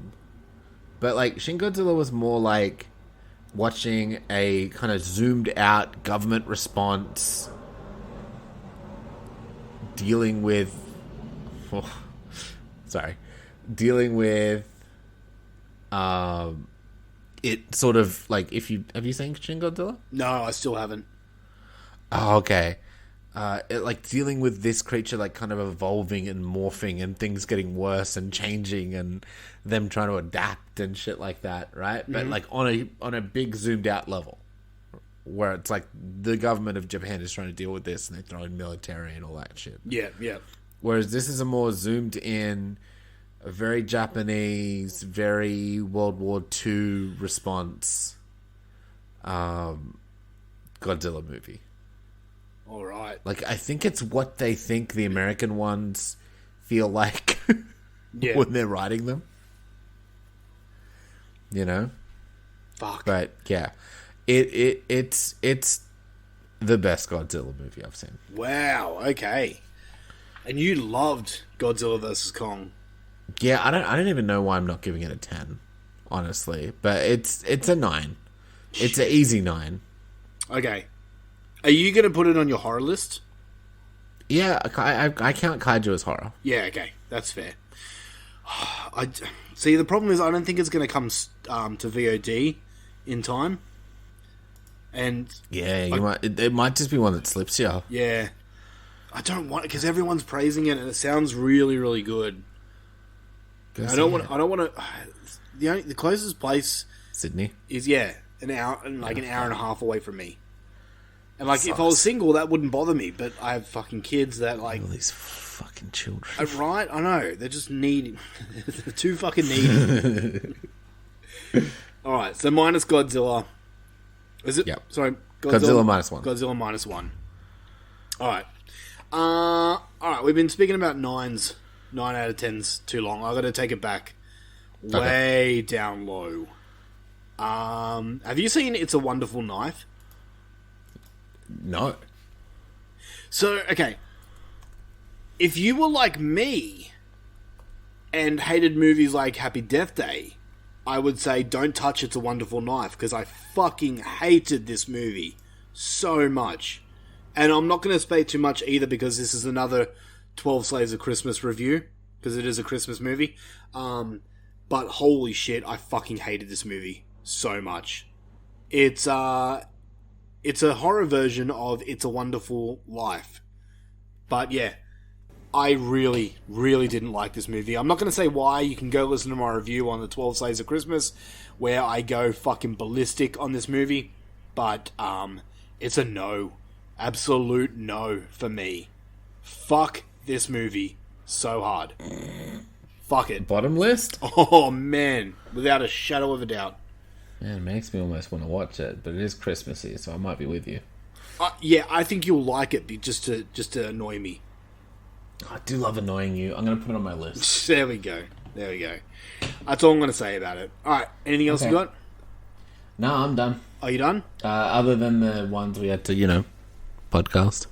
like, Shin Godzilla was more like watching a kind of zoomed out government response dealing with it sort of like, have you seen Shin Godzilla? No, I still haven't. Oh, okay. It, like, dealing with this creature, like, kind of evolving and morphing and things getting worse and changing and them trying to adapt and shit like that, right? But, like, on a big zoomed out level where it's like the government of Japan is trying to deal with this and they throw in military and all that shit. Yeah, yeah. Whereas this is a more zoomed in, a very Japanese, very World War II response Godzilla movie. All right. Like, I think it's what they think the American ones feel like Yeah. when they're writing them. You know? Fuck. But, yeah. It's the best Godzilla movie I've seen. Wow, okay. And you loved Godzilla vs. Kong. Yeah, I don't even know why I'm not giving it a 10, honestly. But it's a 9. It's an easy 9. Okay. Are you going to put it on your horror list? Yeah, I count kaiju as horror. Yeah, okay. That's fair. See, the problem is I don't think it's going to come to VOD in time. And Yeah, it might just be one that slips you. yeah, I don't want it because everyone's praising it and it sounds really, really good. I don't want to. The closest place Sydney. is an hour and an hour and a half away from me. And like, if I Sucks. was single, that wouldn't bother me. But I have fucking kids that like, All these fucking children. right? I know they're just needy. They're too fucking needy. All right, so minus Godzilla. Is it? Yep. Sorry, Godzilla -1. Godzilla -1. All right. All right. We've been speaking about 9s. 9 out of 10's too long. I got to take it back. Way down low. Have you seen It's a Wonderful Knife? No. So, okay. If you were like me and hated movies like Happy Death Day, I would say don't touch It's a Wonderful Knife because I fucking hated this movie so much. And I'm not going to speak too much either because this is another 12 Slaves of Christmas review because it is a Christmas movie. But holy shit, I fucking hated this movie so much. It's a horror version of It's a Wonderful Life. But yeah, I really, really didn't like this movie. I'm not going to say why. You can go listen to my review on the 12 Slaves of Christmas where I go fucking ballistic on this movie. But it's a no. Absolute no for me. Fuck this movie so hard. Fuck it. Bottom list? Oh, man. Without a shadow of a doubt. Man, it makes me almost want to watch it, but it is Christmassy, so I might be with you. Yeah, I think you'll like it just to annoy me. I do love annoying you. I'm going to put it on my list. There we go. There we go. That's all I'm going to say about it. All right. Anything else you got? No, I'm done. Are you done? Other than the ones we had to, podcast.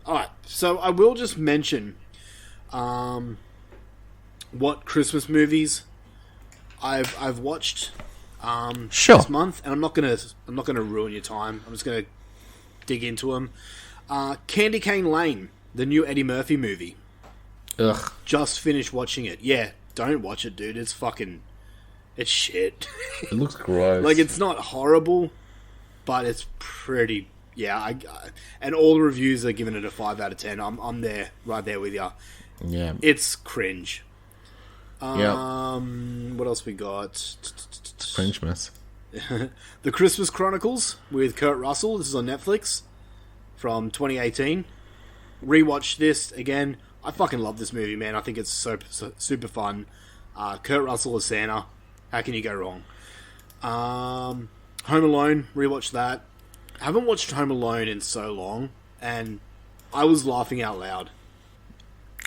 All right. So I will just mention what Christmas movies I've watched Sure. this month, and I'm not gonna ruin your time. I'm just gonna dig into them. Candy Cane Lane, the new Eddie Murphy movie. Ugh. Just finished watching it. Yeah, don't watch it, dude. It's shit. It looks gross. Like, it's not horrible, but it's pretty. Yeah, and all the reviews are giving it a 5 out of 10. I'm there, right there with you. Yeah. It's cringe. Yeah. What else we got? Christmas. The Christmas Chronicles with Kurt Russell. This is on Netflix from 2018. Rewatched this again. I fucking love this movie, man. I think it's super fun. Kurt Russell as Santa. How can you go wrong? Home Alone. Rewatched that. I haven't watched Home Alone in so long, and I was laughing out loud.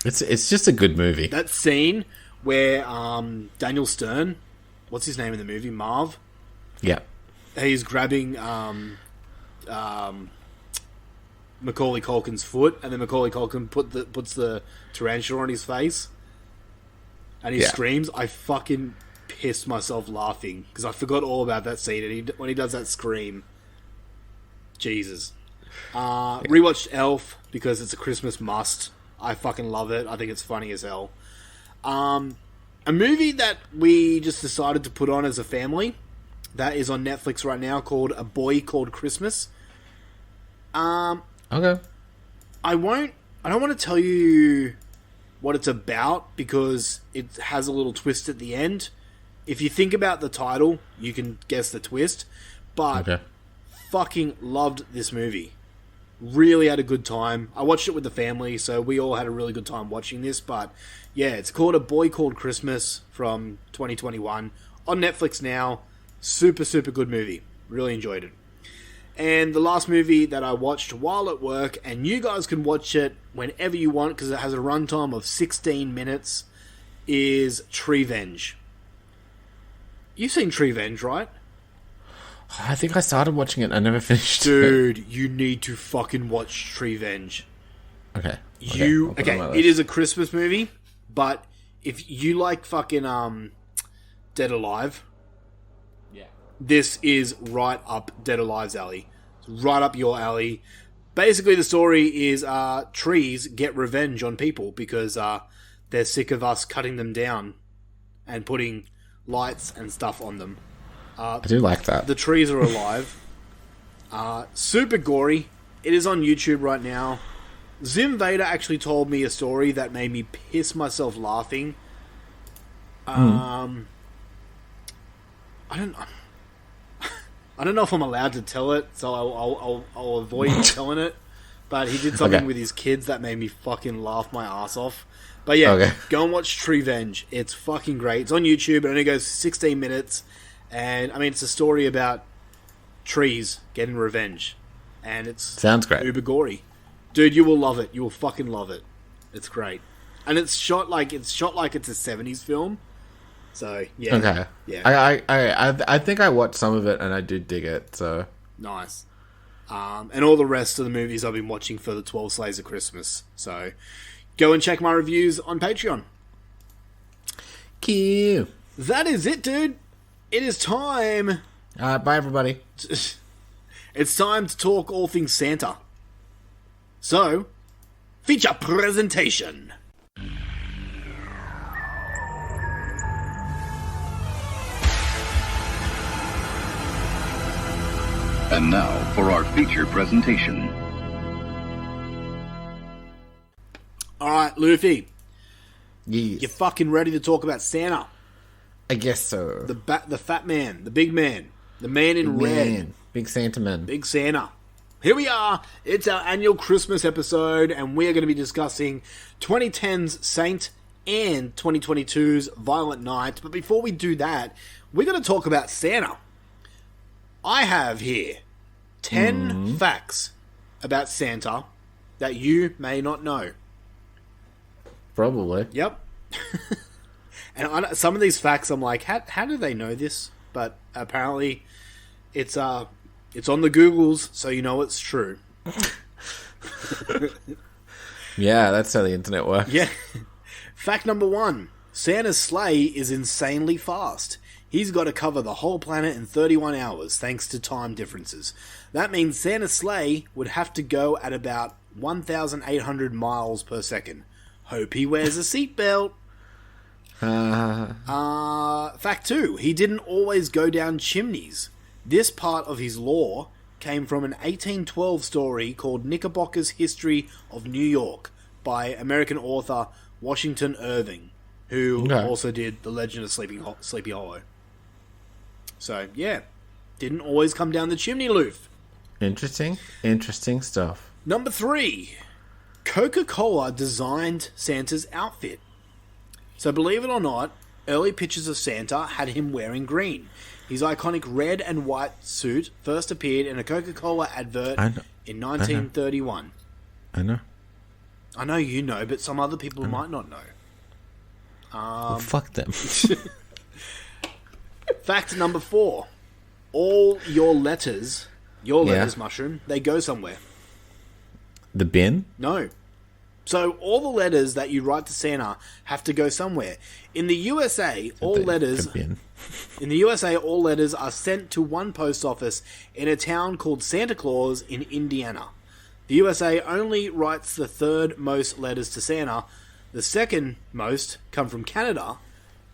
It's just a good movie. That scene where Daniel Stern, what's his name in the movie? Marv? Yeah. He's grabbing Macaulay Culkin's foot, and then Macaulay Culkin puts the tarantula on his face, and he screams. I fucking pissed myself laughing, because I forgot all about that scene, and when he does that scream, Jesus. Rewatched Elf, because it's a Christmas must. I fucking love it. I think it's funny as hell. A movie that we just decided to put on as a family, that is on Netflix right now, called A Boy Called Christmas. Okay. I don't want to tell you what it's about, because it has a little twist at the end. If you think about the title, you can guess the twist. But fucking loved this movie. Really had a good time. I watched it with the family, so we all had a really good time watching this. But yeah, it's called A Boy Called Christmas from 2021 on Netflix now. Super, super good movie. Really enjoyed it. And the last movie that I watched while at work, and you guys can watch it whenever you want because it has a runtime of 16 minutes, is Treevenge. You've seen Treevenge, right? I think I started watching it. I never finished Dude, you need to fucking watch Treevenge. Okay. It is a Christmas movie, but if you like fucking Dead Alive, this is right up Dead Alive's alley. It's right up your alley. Basically, the story is trees get revenge on people because they're sick of us cutting them down and putting lights and stuff on them. I do like that. The trees are alive. Super gory. It is on YouTube right now. Zim Vader actually told me a story that made me piss myself laughing. I don't know if I'm allowed to tell it, so I'll avoid telling it. But he did something with his kids that made me fucking laugh my ass off. But yeah, go and watch Treevenge. It's fucking great. It's on YouTube. It only goes 16 minutes. And, I mean, it's a story about trees getting revenge. And it's sounds great. Uber gory. Dude, you will love it. You will fucking love it. It's great. And it's shot like it's a 70s film. So, yeah. Okay. Yeah. I think I watched some of it and I do dig it, so. Nice. And all the rest of the movies I've been watching for the 12 Slays of Christmas. So, go and check my reviews on Patreon. Cute. That is it, dude. It is time. Bye, everybody. It's time to talk all things Santa. So, feature presentation. And now for our feature presentation. Alright, Luffy. Yes. You fucking ready to talk about Santa? I guess so. The fat man, the big man, the man in red. Big Santa man. Big Santa. Here we are. It's our annual Christmas episode, and we are going to be discussing 2010's Saint and 2022's Violent Night. But before we do that, we're going to talk about Santa. I have here 10 facts about Santa that you may not know. Probably. Yep. And some of these facts, I'm like, how do they know this? But apparently, it's on the Googles, so you know it's true. Yeah, that's how the internet works. Yeah. Fact number 1. Santa's sleigh is insanely fast. He's got to cover the whole planet in 31 hours, thanks to time differences. That means Santa's sleigh would have to go at about 1,800 miles per second. Hope he wears a seatbelt. Fact 2. He didn't always go down chimneys. This part of his lore came from an 1812 story called Knickerbocker's History of New York by American author Washington Irving, who also did The Legend of Sleepy Hollow. So, yeah, didn't always come down the chimney, Loof. Interesting stuff. Number 3. Coca-Cola designed Santa's outfit. So, believe it or not, early pictures of Santa had him wearing green. His iconic red and white suit first appeared in a Coca-Cola advert in 1931. I know. I know you know, but some other people might not know. Well, fuck them. Fact number 4. All your letters, Mushroom, they go somewhere. The bin? No. So all the letters that you write to Santa have to go somewhere. In the USA, all letters are sent to one post office in a town called Santa Claus in Indiana. The USA only writes the third most letters to Santa. The second most come from Canada.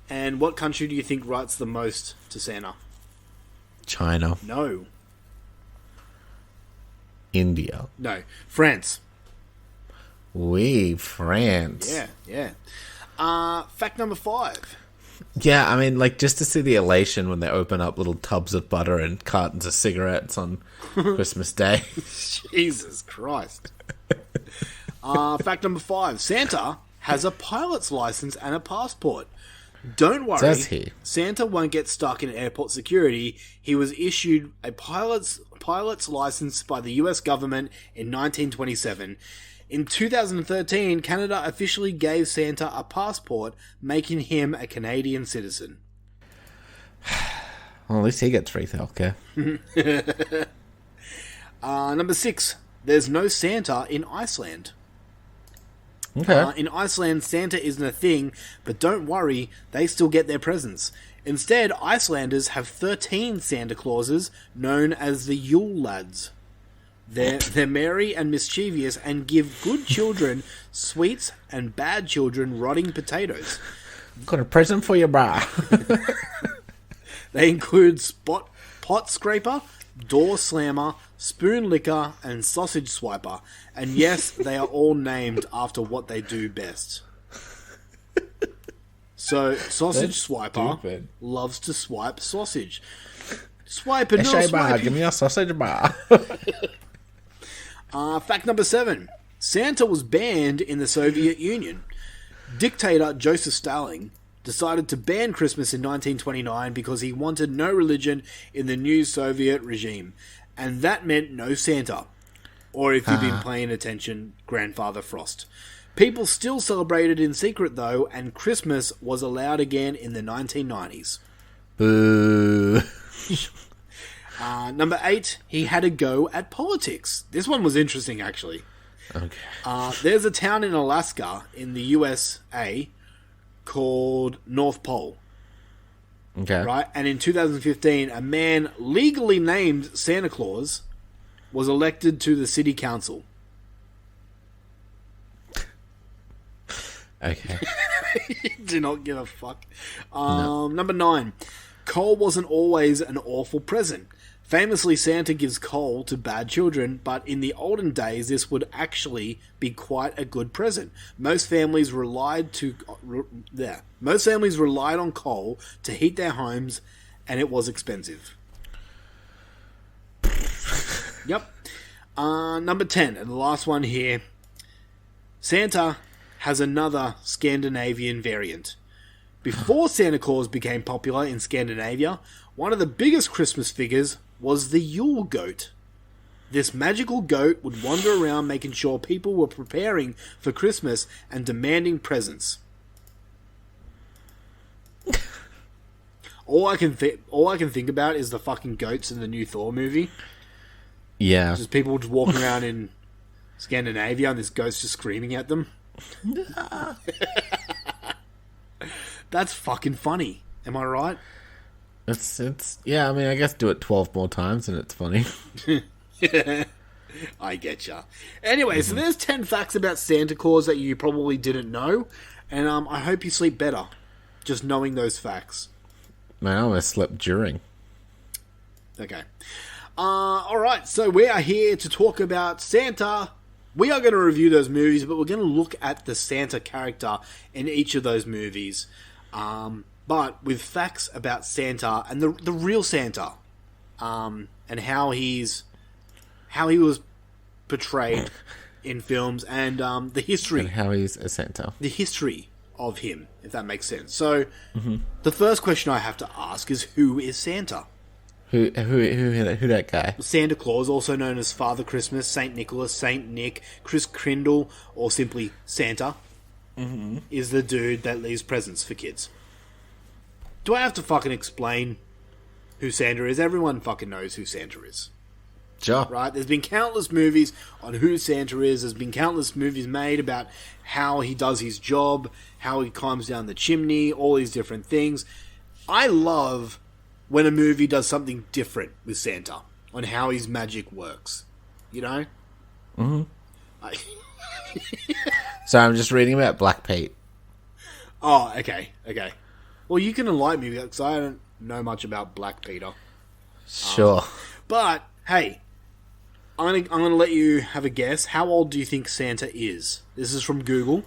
And what country do you think writes the most to Santa? China. No. India. No. France. France. Yeah. Fact number 5. Yeah, I mean, like, just to see the elation when they open up little tubs of butter and cartons of cigarettes on Christmas Day. Jesus Christ. Fact number 5. Santa has a pilot's license and a passport. Don't worry, Does he? Santa won't get stuck in airport security. He was issued a pilot's license by the US government in 1927. In 2013, Canada officially gave Santa a passport, making him a Canadian citizen. Well, at least he gets free healthcare. Number 6. There's no Santa in Iceland. Okay. In Iceland, Santa isn't a thing, but don't worry, they still get their presents. Instead, Icelanders have 13 Santa Clauses, known as the Yule Lads. They're merry and mischievous and give good children sweets and bad children rotting potatoes. Got a present for you, brah. They include pot scraper, door slammer, spoon licker, and sausage swiper. And yes, they are all named after what they do best. So, sausage swiper loves to swipe sausage. Swipe and no swipe. Give me a sausage bar. Fact number 7. Santa was banned in the Soviet Union. Dictator Joseph Stalin decided to ban Christmas in 1929 because he wanted no religion in the new Soviet regime. And that meant no Santa. Or if you've been paying attention, Grandfather Frost. People still celebrated in secret though, and Christmas was allowed again in the 1990s. Boo. Number 8, he had a go at politics. This one was interesting, actually. Okay. There's a town in Alaska, in the USA, called North Pole. Okay. Right? And in 2015, a man legally named Santa Claus was elected to the city council. Okay. Do not give a fuck. Number 9, coal wasn't always an awful present. Famously, Santa gives coal to bad children, but in the olden days, this would actually be quite a good present. Most families relied on coal to heat their homes, and it was expensive. Yep. Number 10, and the last one here. Santa has another Scandinavian variant. Before Santa Claus became popular in Scandinavia, one of the biggest Christmas figures was the Yule goat. This magical goat would wander around making sure people were preparing for Christmas and demanding presents. All I can think about is the fucking goats in the new Thor movie. Yeah. Just people just walking around in Scandinavia and this ghost just screaming at them. That's fucking funny. Am I right? It's yeah, I mean, I guess do it 12 more times and it's funny. I getcha. Anyway, so there's 10 facts about Santa Claus that you probably didn't know, and I hope you sleep better just knowing those facts. Man, I almost slept during. Okay. Alright, so we are here to talk about Santa. We are going to review those movies, but we're going to look at the Santa character in each of those movies. But with facts about Santa and the real Santa, and how he was portrayed in films, and the history, And how he's a Santa. the history of him, if that makes sense. So, the first question I have to ask is, who is Santa? Who that guy? Santa Claus, also known as Father Christmas, Saint Nicholas, Saint Nick, Chris Crindle, or simply Santa, is the dude that leaves presents for kids. Do I have to fucking explain who Santa is? Everyone fucking knows who Santa is, Sure. right? There's been countless movies on who Santa is. There's been countless movies made about how he does his job, how he climbs down the chimney, all these different things. I love when a movie does something different with Santa on how his magic works. You know? So I'm just reading about Black Pete. Oh, okay. Well, you can enlighten me because I don't know much about Black Peter. Sure. But, hey, I'm gonna let you have a guess. How old do you think Santa is? This is from Google.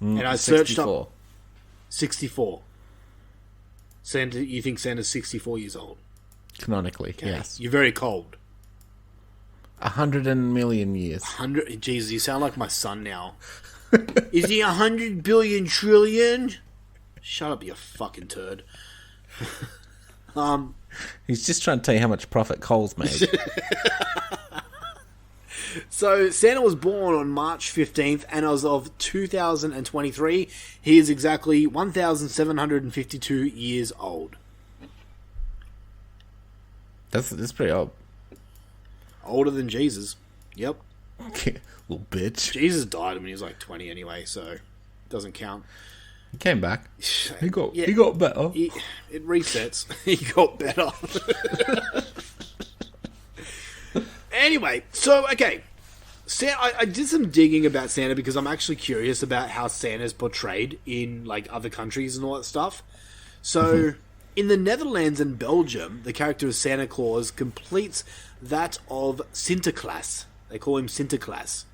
And I searched 64. up 64. Santa, you think Santa's 64 years old? Canonically, Okay. yes. You're very cold. 100 million years. 100. Jesus, you sound like my son now. Is he 100 billion trillion? Shut up, you fucking turd. He's just trying to tell you how much profit Cole's made. So, Santa was born on March 15th, and as of 2023, he is exactly 1,752 years old. That's pretty old. Older than Jesus. Yep. Little bitch. Jesus died when he was like 20 anyway, so it doesn't count. He came back. He got better. It resets. He got better. Anyway, so, okay. I did some digging about Santa because I'm actually curious about how Santa's portrayed in, like, other countries and all that stuff. So, in the Netherlands and Belgium, the character of Santa Claus completes that of Sinterklaas. They call him Sinterklaas,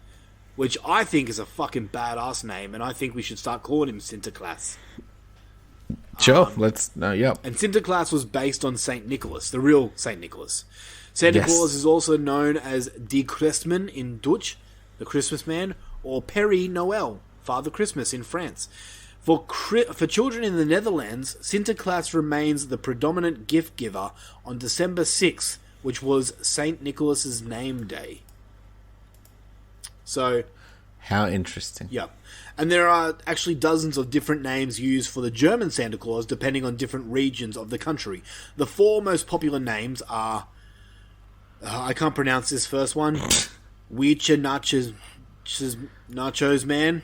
which I think is a fucking badass name, and I think we should start calling him Sinterklaas. Sure, yep. And Sinterklaas was based on Saint Nicholas, the real Saint Nicholas. Santa Yes. Claus is also known as Die Christman in Dutch, the Christmas man, or Père Noël, Father Christmas in France. For children in the Netherlands, Sinterklaas remains the predominant gift giver on December 6th, which was Saint Nicholas's name day. So, How interesting. yeah. And there are actually dozens of different names used for the German Santa Claus, depending on different regions of the country. The four most popular names are... I can't pronounce this first one. Weecha Nachos Man.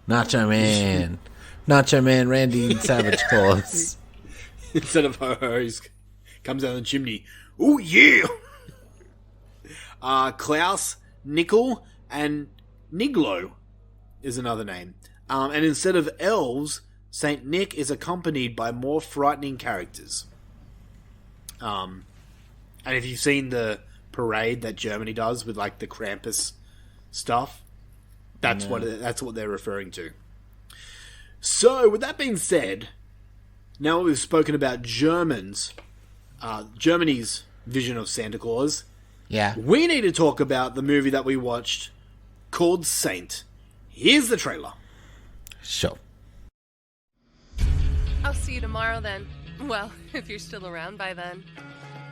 Nacho Man. Nacho Man, Randy Savage Claus. Instead of ho-ho, he comes down the chimney. Oh, yeah! Klaus, Nickel, and Niglo is another name. And instead of elves, Saint Nick is accompanied by more frightening characters. And if you've seen the parade that Germany does with, like, the Krampus stuff, that's what they're referring to. So, with that being said, now we've spoken about Germany's vision of Santa Claus, Yeah. we need to talk about the movie that we watched called Saint. Here's the trailer. Sure. I'll see you tomorrow then. Well, if you're still around by then.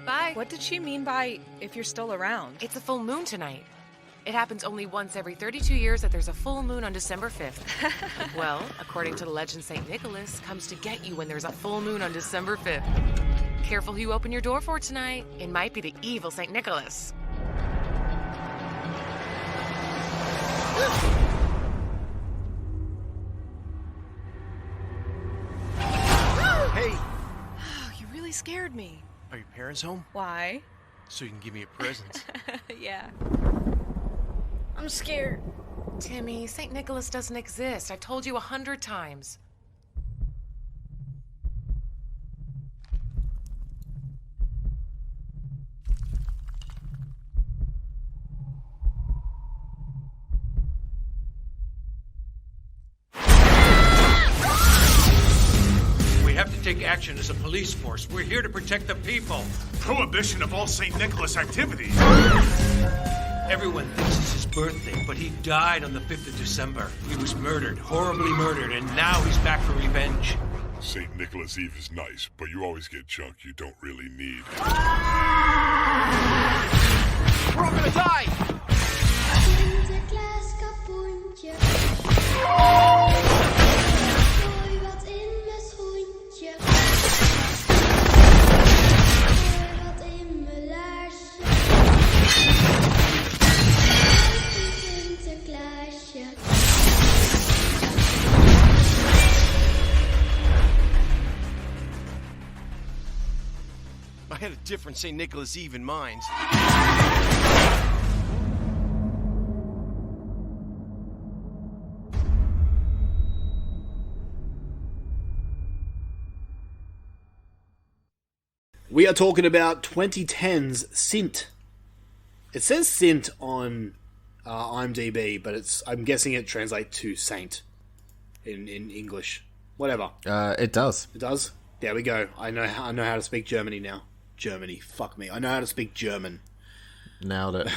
Bye. What did she mean by if you're still around? It's a full moon tonight. It happens only once every 32 years that there's a full moon on December 5th. Well, according to the legend, St. Nicholas comes to get you when there's a full moon on December 5th. Careful who you open your door for tonight. It might be the evil St. Nicholas. Hey! Oh, you really scared me. Are your parents home? Why? So you can give me a present. Yeah. I'm scared. Timmy, St. Nicholas doesn't exist. I've told you 100 times. We have to take action as a police force. We're here to protect the people. Prohibition of all St. Nicholas activities. Everyone thinks it's his birthday, but he died on the 5th of December. He was murdered, horribly murdered, and now he's back for revenge. St. Nicholas Eve is nice, but you always get junk you don't really need. We're all gonna die! Sinterklaas kapoentje. Gooi wat in mijn schoentje. Gooi wat in mijn laarsje. Sinterklaasje. I had a different St. Nicholas Eve in mind. We are talking about 2010's SINT. It says SINT on IMDb, but I'm guessing it translates to Saint in English. Whatever. It does. It does? There we go. I know how to speak Germany now. Germany. Fuck me. I know how to speak German. Nailed it.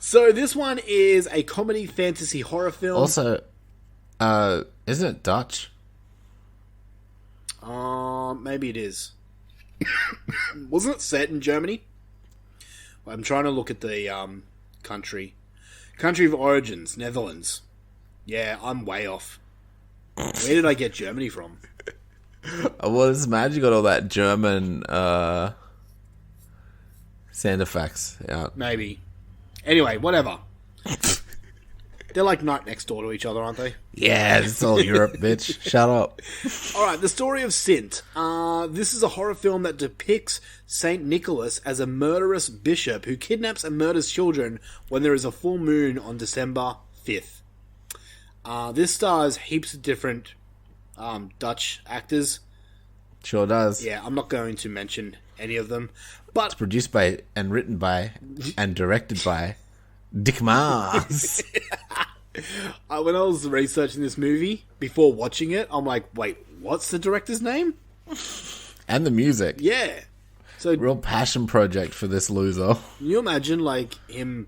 So this one is a comedy fantasy horror film. Also, isn't it Dutch? Maybe it is. Wasn't it set in Germany? I'm trying to look at the country of origins, Netherlands. Yeah, I'm way off. Where did I get Germany from? Well, it's mad you got all that German sound effects out. Maybe. Anyway, whatever. They're like right next door to each other, aren't they? Yeah, it's all Europe, bitch. Shut up. Alright, the story of SINT. This is a horror film that depicts Saint Nicholas as a murderous bishop who kidnaps and murders children when there is a full moon on December 5th. This stars heaps of different Dutch actors. Sure does. Yeah, I'm not going to mention any of them. But it's produced by and written by and directed by Dick Maas. When I was researching this movie, before watching it, I'm like, wait, what's the director's name? And the music. Yeah. So real passion project for this loser. Can you imagine, like, him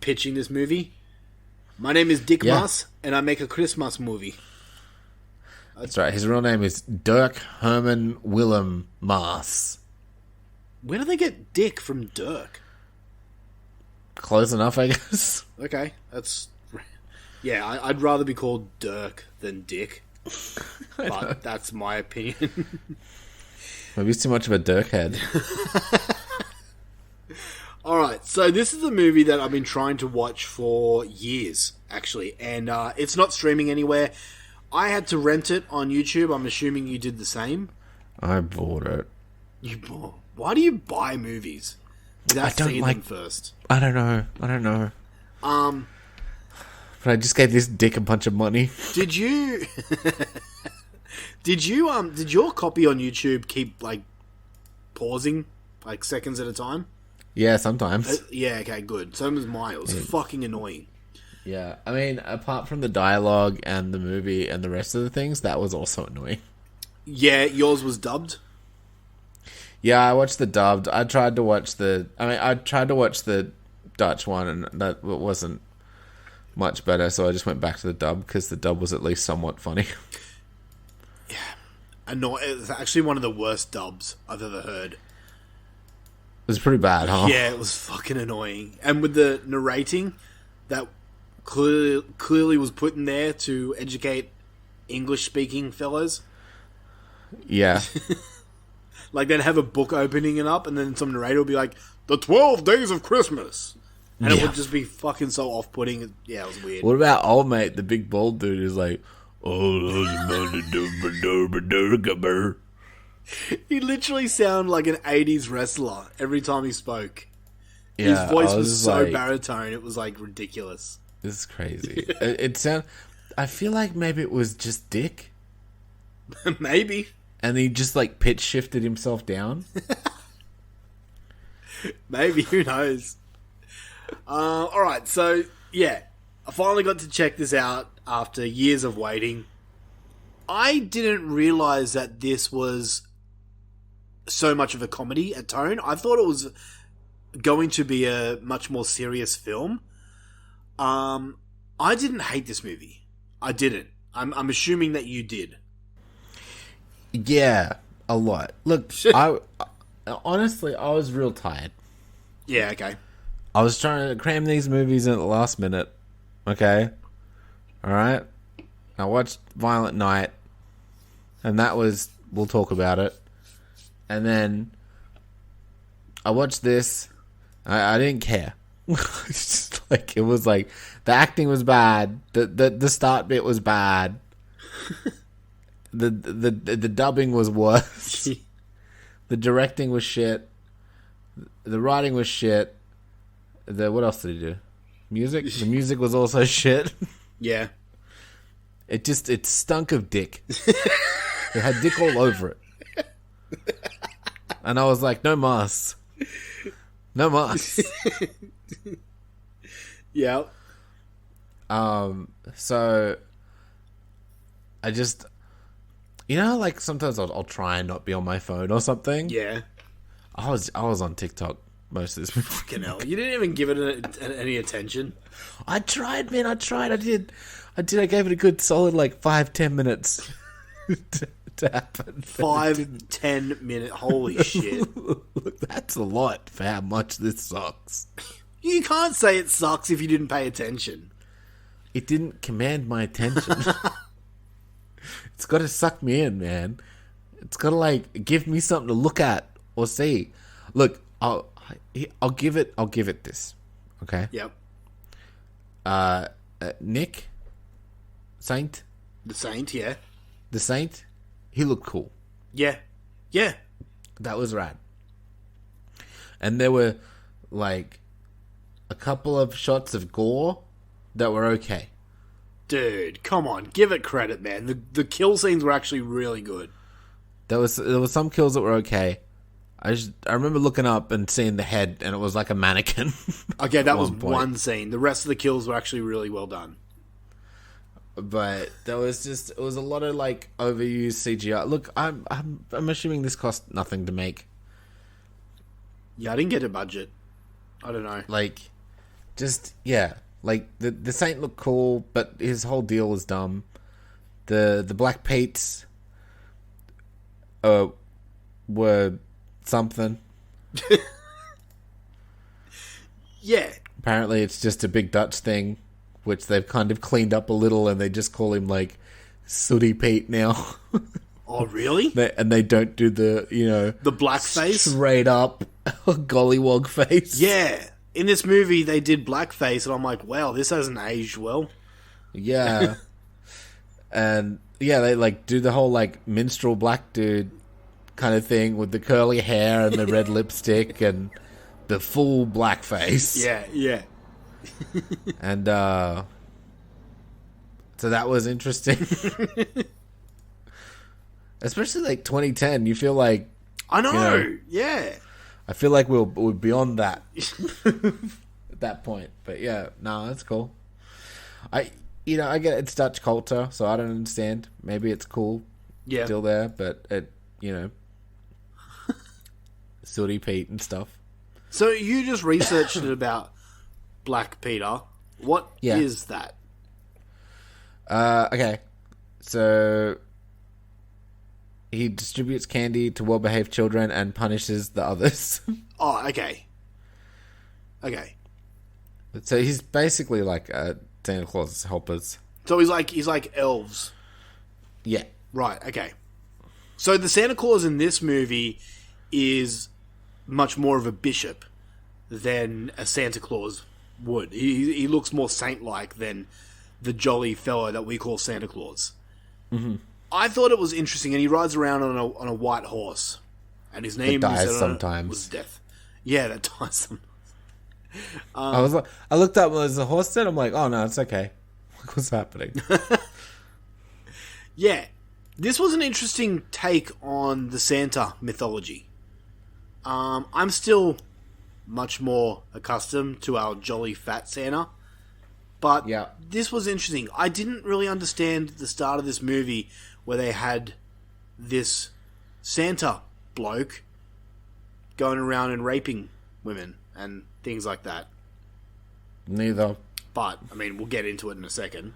pitching this movie? My name is Dick Maas, and I make a Christmas movie. That's right. His real name is Dirk Herman Willem Maas. Where do they get Dick from Dirk? Close enough, I guess. Okay, that's... Yeah, I'd rather be called Dirk than Dick. But that's my opinion. Maybe he's too much of a Dirk head. Alright, so this is a movie that I've been trying to watch for years, actually. And it's not streaming anywhere. I had to rent it on YouTube. I'm assuming you did the same. I bought it. You bought... Why do you buy movies without seeing them first? I don't know. But I just gave this dick a bunch of money. Did you... Did your copy on YouTube keep, like, pausing, like, seconds at a time? Yeah, sometimes. Yeah, okay, good. So was mine. It was fucking annoying. Yeah, I mean, apart from the dialogue and the movie and the rest of the things, that was also annoying. Yeah, yours was dubbed? Yeah, I watched the dubbed. I tried to watch the Dutch one, and that wasn't much better, so I just went back to the dub, because the dub was at least somewhat funny. Yeah. It's actually one of the worst dubs I've ever heard. was pretty bad, huh? Yeah, it was fucking annoying. And with the narrating, that clearly was put in there to educate English-speaking fellows. Yeah. Like, they'd have a book opening it up, and then some narrator would be like, the 12 days of Christmas. And it would just be fucking so off-putting. Yeah, it was weird. What about old mate, the big bald dude who's like, he literally sounded like an 80s wrestler every time he spoke. yeah, His voice I was so like, baritone, it was, like, ridiculous. This is crazy. It sound. I feel like maybe it was just Dick. Maybe. And he just, like, pitch shifted himself down. Maybe, who knows? Alright, so, yeah. I finally got to check this out after years of waiting. I didn't realize that this was so much of a comedy at tone. I thought it was going to be a much more serious film. I didn't hate this movie. I didn't. I'm assuming that you did. Yeah, a lot. Look, honestly, I was real tired. Yeah, okay. I was trying to cram these movies in at the last minute. Okay? Alright? I watched Violent Night, and that was... We'll talk about it. And then I watched this. I didn't care. It's just like, it was like... The acting was bad. The start bit was bad. The dubbing was worse. The directing was shit. The writing was shit. What else did he do? Music? The music was also shit. Yeah. It stunk of dick. It had dick all over it. And I was like, no mas. No mas. Yeah. So I just... You know, like, sometimes I'll try and not be on my phone or something? Yeah. I was on TikTok most of this movie. Fucking hell. You didn't even give it any attention. I tried, man. I did. I gave it a good solid, like, 5-10 minutes to happen. 5-10 minutes. Holy shit. Look, that's a lot for how much this sucks. You can't say it sucks if you didn't pay attention. It didn't command my attention. It's got to suck me in, man. It's got to, like, give me something to look at or see. Look, I'll give it this. Okay? Yep. Nick? Saint? The Saint, yeah. The Saint? He looked cool. Yeah. Yeah. That was rad. And there were, like, a couple of shots of gore that were okay. Dude, come on. Give it credit, man. The kill scenes were actually really good. There was some kills that were okay. I remember looking up and seeing the head, and it was like a mannequin. Okay, that was one scene. The rest of the kills were actually really well done. But it was a lot of, like, overused CGI. Look, I'm assuming this cost nothing to make. Yeah, I didn't get a budget. I don't know. Like, just, yeah. Like, the Saint looked cool, but his whole deal was dumb. The Black Pete's were something. Yeah. Apparently it's just a big Dutch thing, which they've kind of cleaned up a little, and they just call him, like, Sooty Pete now. Oh, really? They don't do the, you know... The blackface? Straight up gollywog face. Yeah. In this movie, they did blackface, and I'm like, wow, this hasn't aged well. Yeah. And, yeah, they, like, do the whole, like, minstrel black dude kind of thing with the curly hair and the red lipstick and the full blackface. Yeah, yeah. And, so that was interesting. Especially, like, 2010, you feel like... I know, you know, yeah. I feel like we're beyond that at that point. But yeah, no, that's cool. I get it's Dutch culture, so I don't understand. Maybe it's cool, yeah, still there, but Sooty Pete and stuff. So you just researched it about Black Peter. What is that? Okay, so he distributes candy to well-behaved children and punishes the others. Oh, okay. Okay. So he's basically like Santa Claus's helpers. So he's like elves. Yeah. Right, okay. So the Santa Claus in this movie is much more of a bishop than a Santa Claus would. He looks more saint-like than the jolly fellow that we call Santa Claus. Mm-hmm. I thought it was interesting, and he rides around on a white horse, and his name That dies sometimes. was Death. Yeah, that dies sometimes. I looked up, was the horse dead? I'm like, oh no, it's okay. What's happening? Yeah, this was an interesting take on the Santa mythology. I'm still much more accustomed to our jolly fat Santa, but this was interesting. I didn't really understand the start of this movie where they had this Santa bloke going around and raping women and things like that. Neither. But, I mean, we'll get into it in a second.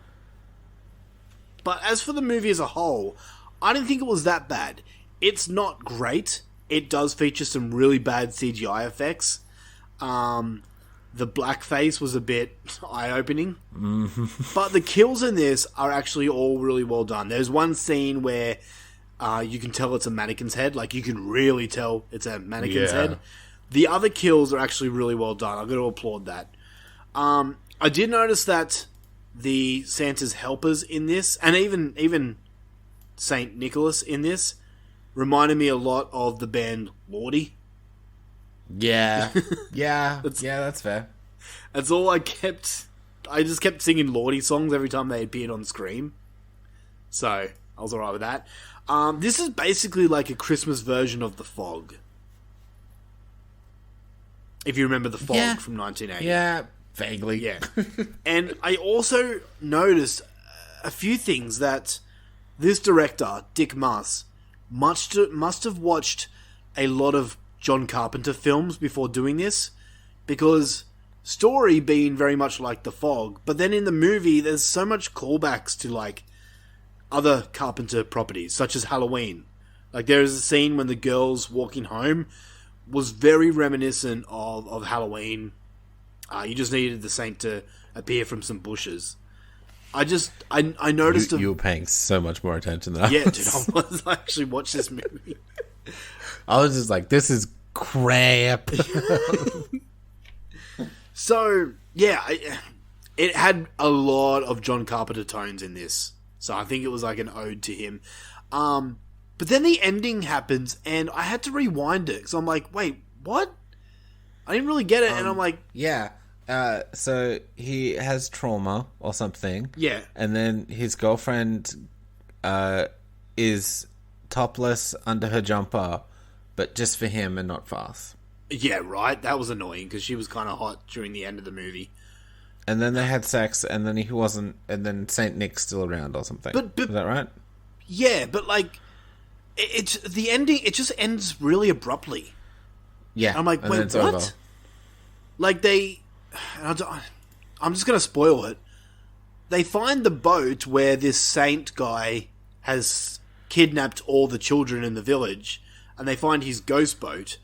But as for the movie as a whole, I didn't think it was that bad. It's not great. It does feature some really bad CGI effects. The blackface was a bit eye-opening. But the kills in this are actually all really well done. There's one scene where you can tell it's a mannequin's head. Like, you can really tell it's a mannequin's head. The other kills are actually really well done. I've got to applaud that. I did notice that the Santa's helpers in this, and even Saint Nicholas in this, reminded me a lot of the band Lordy. Yeah. Yeah, that's fair. That's all I just kept singing Lordy songs every time they appeared on screen. So, I was alright with that. This is basically like a Christmas version of The Fog. If you remember The Fog from 1980. Yeah, vaguely. Yeah. And I also noticed a few things that this director, Dick Muss, must have watched a lot of John Carpenter films before doing this, because story being very much like The Fog, but then in the movie there's so much callbacks to like other Carpenter properties, such as Halloween. Like there's a scene when the girl's walking home was very reminiscent of Halloween. You just needed the saint to appear from some bushes. I noticed... You were paying so much more attention than I was. Yeah, dude, I actually watched this movie. I was just like, this is crap. So, yeah, it had a lot of John Carpenter tones in this. So I think it was like an ode to him. But then the ending happens, and I had to rewind it, because I'm like, wait, what? I didn't really get it, and I'm like... Yeah, so he has trauma or something. Yeah. And then his girlfriend is topless under her jumper, but just for him and not for us. Yeah, right? That was annoying, because she was kind of hot during the end of the movie. And then they had sex, and then he wasn't, and then Saint Nick's still around or something. But is that right? Yeah, but like... It's the ending. It just ends really abruptly. Yeah, and I'm like, and wait, then it's what? over. Like I'm just gonna spoil it. They find the boat where this saint guy has kidnapped all the children in the village, and they find his ghost boat.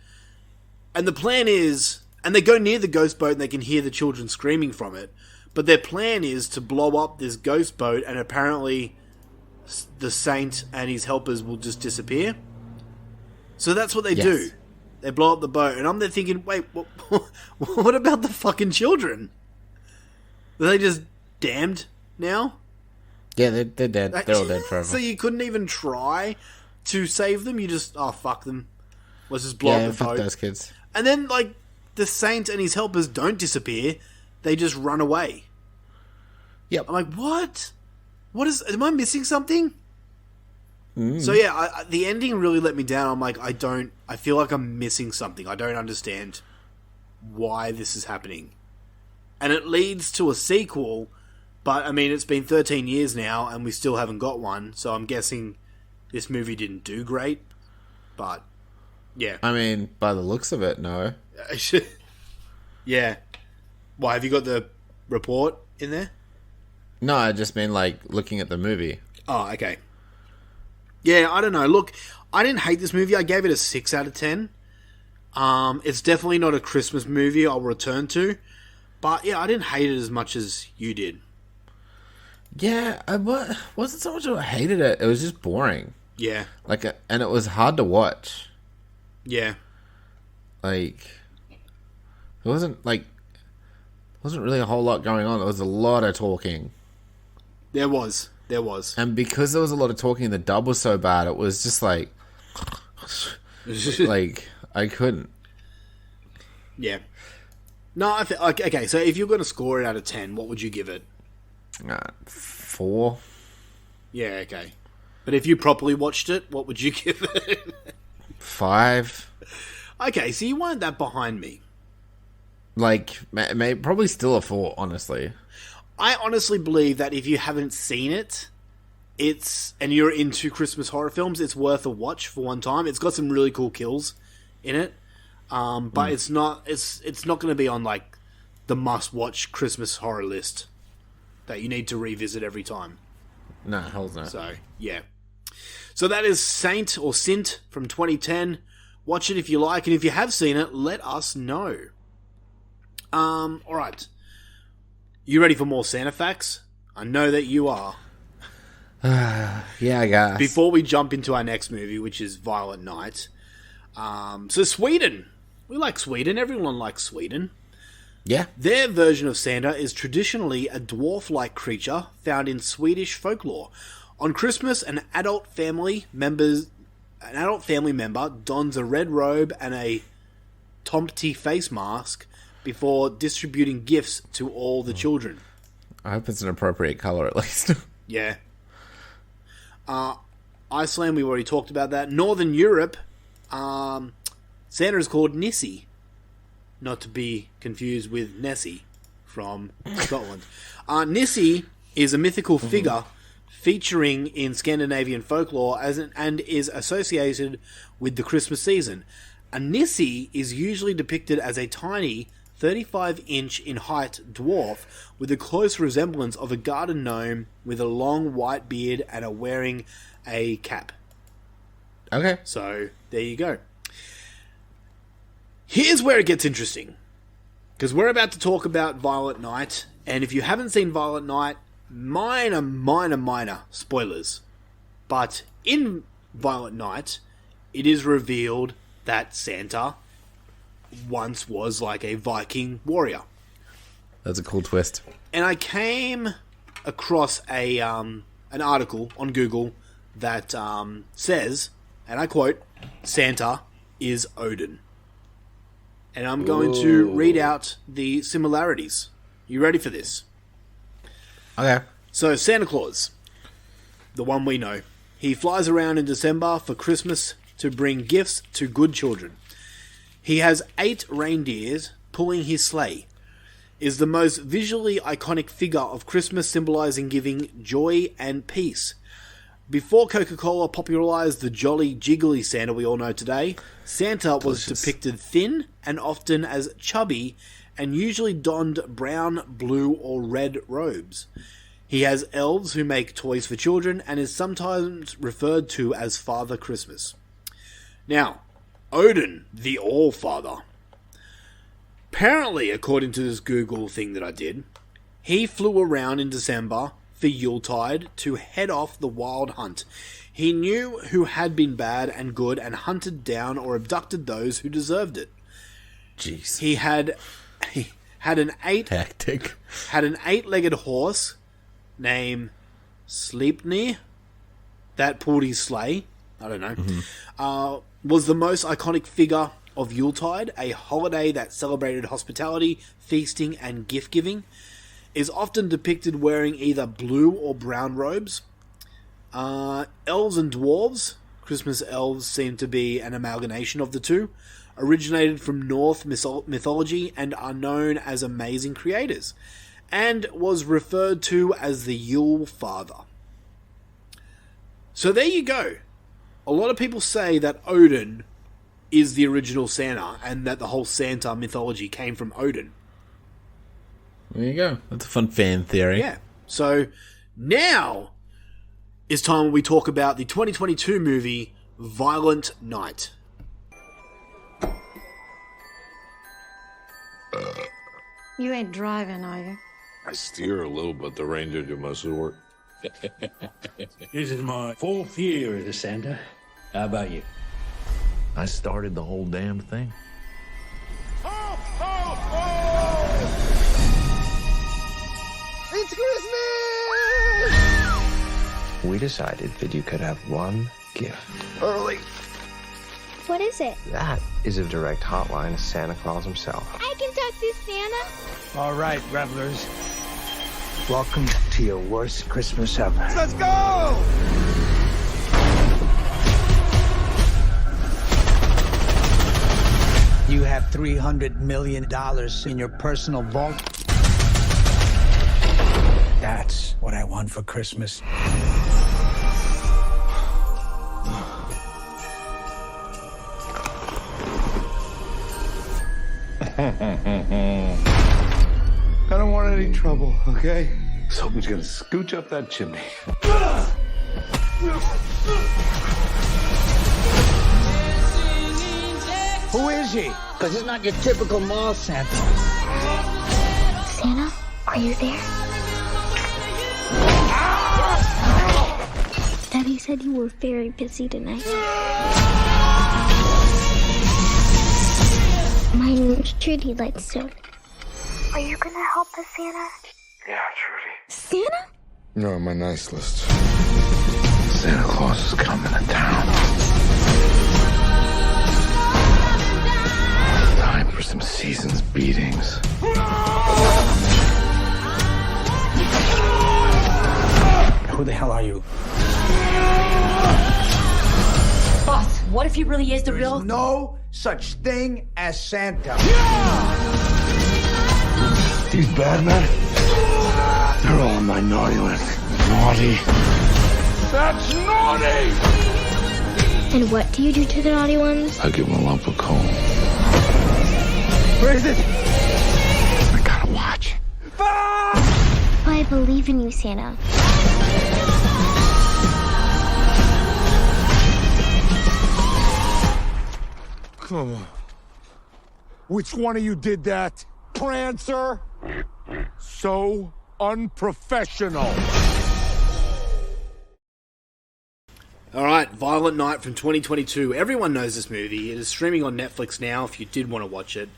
And the plan is, and they go near the ghost boat, and they can hear the children screaming from it. But their plan is to blow up this ghost boat, and apparently the saint and his helpers will just disappear. So that's what they do. They blow up the boat, and I'm there thinking, wait, what about the fucking children? Are they just damned now? Yeah, they're dead. They're all dead forever. So you couldn't even try to save them? You just, fuck them. Let's just blow up the fuck boat. those kids. And then, like, the saint and his helpers don't disappear. They just run away. Yep. I'm like, what? Am I missing something? So yeah, the ending really let me down. I'm like, I feel like I'm missing something. I don't understand why this is happening. And it leads to a sequel, but I mean, it's been 13 years now and we still haven't got one, so I'm guessing this movie didn't do great. But, yeah. I mean, by the looks of it, no. Yeah. Why, have you got the report in there? No, I just mean, like, looking at the movie. Oh, okay. Yeah, I don't know. Look, I didn't hate this movie. I gave it a 6 out of 10. It's definitely not a Christmas movie I'll return to. But yeah, I didn't hate it as much as you did. Yeah, I wasn't so much I hated it. It was just boring. Yeah. And it was hard to watch. Yeah. It wasn't really a whole lot going on. There was a lot of talking. There was. And because there was a lot of talking, the dub was so bad, it was just I couldn't. Yeah. No, okay, so if you're going to score it out of 10, what would you give it? 4. Yeah, okay. But if you properly watched it, what would you give it? 5. Okay, so you weren't that behind me. Probably still a 4, honestly. I honestly believe that if you haven't seen it, and you're into Christmas horror films, it's worth a watch for one time. It's got some really cool kills in it, but it's not going to be on the must-watch Christmas horror list that you need to revisit every time. No, hell no. So yeah, so that is SINT or SINT from 2010. Watch it if you like, and if you have seen it, let us know. All right. You ready for more Santa facts? I know that you are. Yeah, I guess. Before we jump into our next movie, which is Violent Night. So Sweden. We like Sweden. Everyone likes Sweden. Yeah. Their version of Santa is traditionally a dwarf-like creature found in Swedish folklore. On Christmas, an adult family member dons a red robe and a tomty face mask before distributing gifts to all the children. I hope it's an appropriate color at least. Yeah. Iceland, we already talked about that. Northern Europe, Santa is called Nissi. Not to be confused with Nessie from Scotland. Nissi is a mythical figure featuring in Scandinavian folklore and is associated with the Christmas season. A Nissi is usually depicted as a tiny 35-inch in height dwarf with a close resemblance of a garden gnome with a long white beard and wearing a cap. Okay. So, there you go. Here's where it gets interesting. Because we're about to talk about Violent Night, and if you haven't seen Violent Night, minor spoilers. But in Violent Night, it is revealed that Santa once was like a Viking warrior. That's a cool twist. And I came across an article on Google that says, and I quote, Santa is Odin. And I'm going to read out the similarities. You ready for this? Okay. So, Santa Claus, the one we know, he flies around in December for Christmas to bring gifts to good children. He has 8 reindeers pulling his sleigh, is the most visually iconic figure of Christmas, symbolizing giving joy and peace. Before Coca-Cola popularized the jolly, jiggly Santa we all know today, Santa was depicted thin and often as chubby and usually donned brown, blue, or red robes. He has elves who make toys for children and is sometimes referred to as Father Christmas. Now, Odin, the All-Father. Apparently, according to this Google thing that I did, he flew around in December for Yuletide to head off the wild hunt. He knew who had been bad and good and hunted down or abducted those who deserved it. Jeez. He had an 8-legged horse named Sleipnir that pulled his sleigh. I don't know. Was the most iconic figure of Yuletide, a holiday that celebrated hospitality, feasting, and gift-giving. Is often depicted wearing either blue or brown robes. Elves and dwarves, Christmas elves seem to be an amalgamation of the two, originated from Norse mythology and are known as amazing creators, and was referred to as the Yule Father. So there you go. A lot of people say that Odin is the original Santa, and that the whole Santa mythology came from Odin. There you go. That's a fun fan theory. Yeah. So now is time when we talk about the 2022 movie Violent Night. You ain't driving, are you? I steer a little, but the ranger do most of the work. This is my 4th year as a Santa. How about you? I started the whole damn thing. It's Christmas! We decided that you could have one gift. Early. What is it? That is a direct hotline to Santa Claus himself. I can talk to Santa. All right, revelers. Welcome to your worst Christmas ever. Let's go! You have $300 million in your personal vault. That's what I want for Christmas. I don't want any trouble, okay? Someone's gonna scooch up that chimney. Who is he? Because he's not your typical mall Santa. Santa, are you there? Daddy said you were very busy tonight. My name's Trudy Lightstone. Are you gonna help us, Santa? Yeah, Trudy. Santa? You're on my nice list. Santa Claus is coming to town. Time for some season's beatings. Who the hell are you? Boss, what if he really is the real? No such thing as Santa. These bad men, they're all on my naughty list. Naughty. That's naughty! And what do you do to the naughty ones? I give them a lump of coal. Where is it? I gotta watch. I believe in you, Santa. Come on. Which one of you did that? Prancer? So unprofessional. All right, Violent Night from 2022. Everyone knows this movie. It is streaming on Netflix now if you did want to watch it.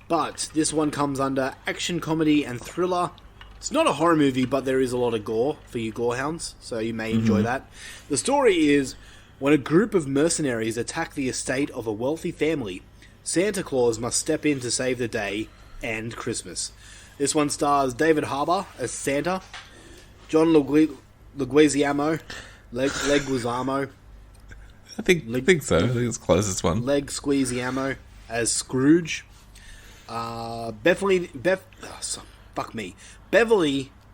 But this one comes under action, comedy, and thriller. It's not a horror movie, but there is a lot of gore for you gorehounds, so you may enjoy that. The story is, when a group of mercenaries attack the estate of a wealthy family, Santa Claus must step in to save the day and Christmas. This one stars David Harbour as Santa, John Leguizamo, Leguizamo. I think so. I think it's the closest one. Leguizamo as Scrooge. Beverly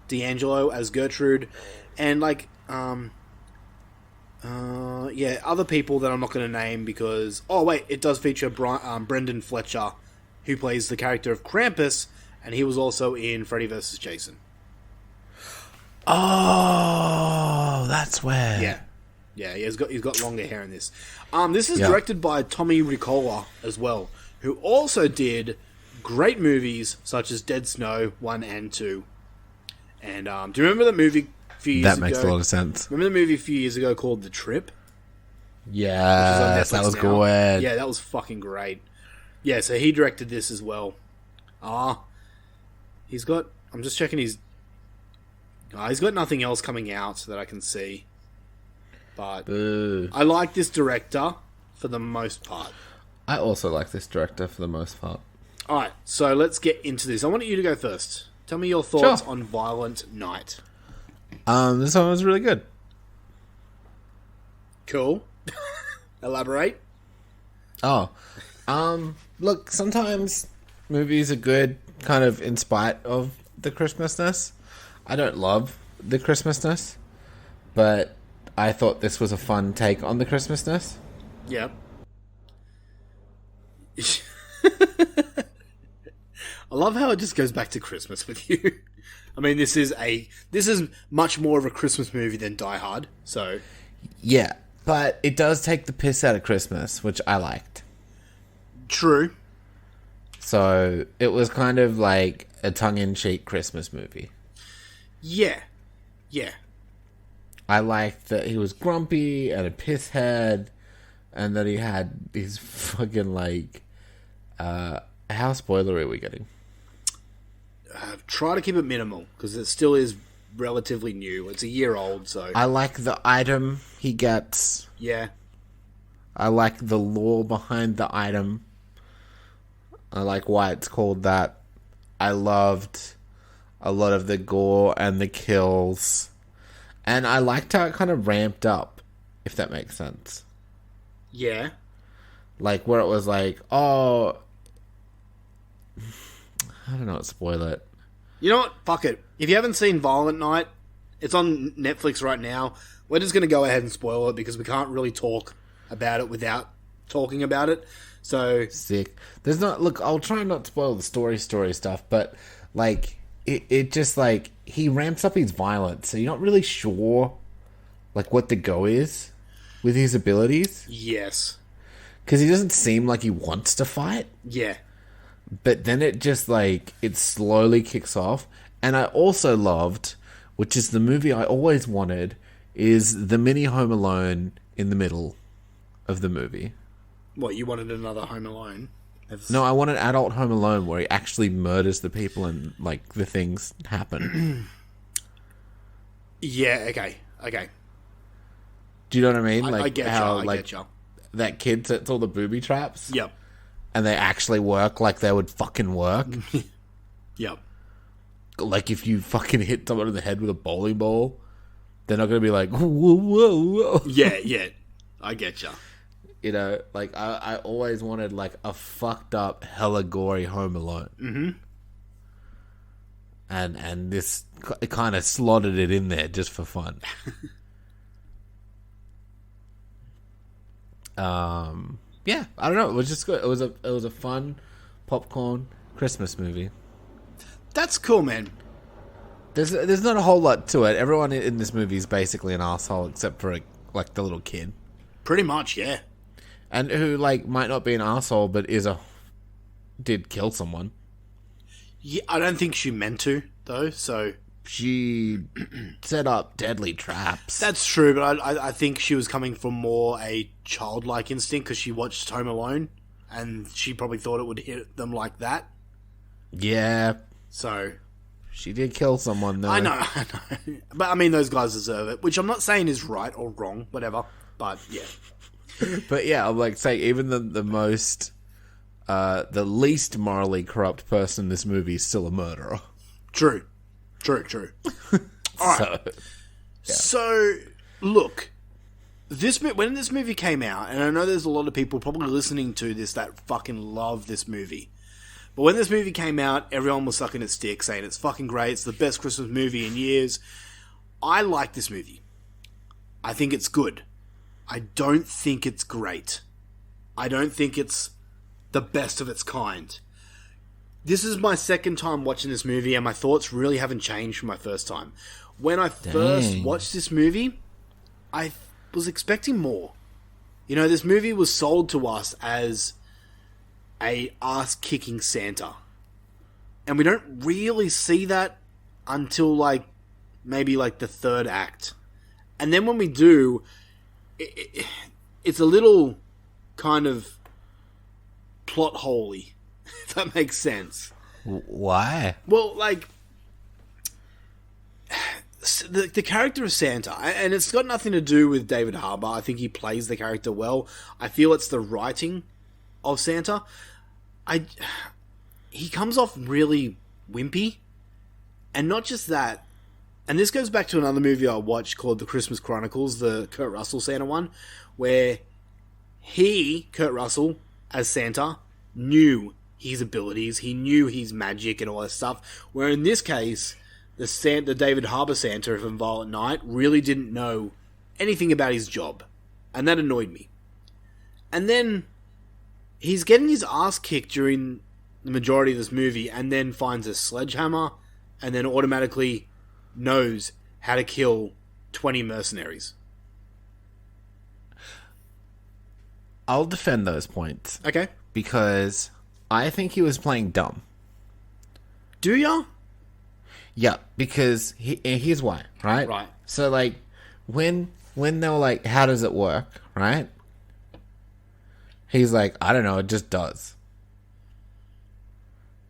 D'Angelo as Gertrude, and other people that I'm not going to name because... Oh, wait, it does feature Brendan Fletcher, who plays the character of Krampus, and he was also in Freddy vs. Jason. Oh, that's where. Yeah, he's got longer hair in this. This is directed by Tommy Ricola as well, who also did great movies such as Dead Snow 1 and 2. And do you remember that movie a few years ago? That makes a lot of sense. Remember the movie a few years ago called The Trip? Yes, that was good. Yeah, that was fucking great. Yeah, so he directed this as well. He's got... I'm just checking his... he's got nothing else coming out that I can see. But I like this director for the most part. I also like this director for the most part. Alright, so let's get into this. I want you to go first. Tell me your thoughts on Violent Night. This one was really good. Cool. Elaborate. Look, sometimes movies are good kind of in spite of the Christmasness. I don't love the Christmasness, but I thought this was a fun take on the Christmasness. Yep. I love how it just goes back to Christmas with you. I mean, this is much more of a Christmas movie than Die Hard, so... Yeah, but it does take the piss out of Christmas, which I liked. True. So it was kind of like a tongue-in-cheek Christmas movie. Yeah. Yeah. I liked that he was grumpy and a pisshead, and that he had these fucking, like... how spoilery are we getting? Try to keep it minimal, because it still is relatively new. It's a year old, so... I like the item he gets. Yeah. I like the lore behind the item. I like why it's called that. I loved a lot of the gore and the kills. And I liked how it kind of ramped up, if that makes sense. Yeah. Like, where it was like, oh... I don't know what to spoil it. You know what? Fuck it. If you haven't seen Violent Night, it's on Netflix right now. We're just going to go ahead and spoil it because we can't really talk about it without talking about it. So sick. There's not... Look, I'll try not to spoil the story stuff, but, like, it just, like, he ramps up his violence, so you're not really sure, like, what the go is with his abilities. Yes. Because he doesn't seem like he wants to fight. Yeah. But then it just, like, it slowly kicks off. And I also loved, which is the movie I always wanted, is the mini Home Alone in the middle of the movie. What, you wanted another Home Alone? No, I want an adult Home Alone where he actually murders the people and, like, the things happen. Yeah, okay. Do you know what I mean? Like, I get how, you, like, get you. That kid sets all the booby traps? Yep. And they actually work like they would fucking work? Yep. Like, if you fucking hit someone in the head with a bowling ball, they're not going to be like, whoa. Yeah. I get you. You know, like, I always wanted, like, a fucked up, hella gory Home Alone. Mm-hmm. And this, it kind of slotted it in there just for fun. Yeah, I don't know. It was just good. It was a fun popcorn Christmas movie. That's cool, man. There's not a whole lot to it. Everyone in this movie is basically an asshole except for, like, the little kid. Pretty much, yeah. And who, like, might not be an asshole, but did kill someone. Yeah, I don't think she meant to, though, so... She set up deadly traps. That's true, but I think she was coming from more a childlike instinct because she watched Home Alone, and she probably thought it would hit them like that. Yeah. So... She did kill someone, though. I know. But, I mean, those guys deserve it, which I'm not saying is right or wrong, whatever, but, yeah. But yeah, I'm like saying even the most, the least morally corrupt person in this movie is still a murderer. True. All right. So, look, when this movie came out, and I know there's a lot of people probably listening to this that fucking love this movie, but when this movie came out, everyone was sucking its dick, saying it's fucking great, it's the best Christmas movie in years. I like this movie. I think it's good. I don't think it's great. I don't think it's the best of its kind. This is my second time watching this movie, and my thoughts really haven't changed from my first time. When I first watched this movie, I was expecting more. You know, this movie was sold to us as a ass-kicking Santa. And we don't really see that until, like, maybe, like, the third act. And then when we do... it's a little kind of plot holey, if that makes sense. Why? Well, like, the character of Santa, and it's got nothing to do with David Harbour. I think he plays the character well. I feel it's the writing of Santa. He comes off really wimpy, and not just that. And this goes back to another movie I watched called The Christmas Chronicles, the Kurt Russell Santa one, where Kurt Russell, as Santa, knew his abilities, he knew his magic and all that stuff, where in this case, the David Harbour Santa from Violent Night really didn't know anything about his job, and that annoyed me. And then, he's getting his ass kicked during the majority of this movie, and then finds a sledgehammer, and then automatically knows how to kill 20 mercenaries. I'll defend those points. Okay. Because I think he was playing dumb. Do ya? Yeah, because here's why, right? Right. So, like, when they were like, how does it work, right? He's like, I don't know, it just does.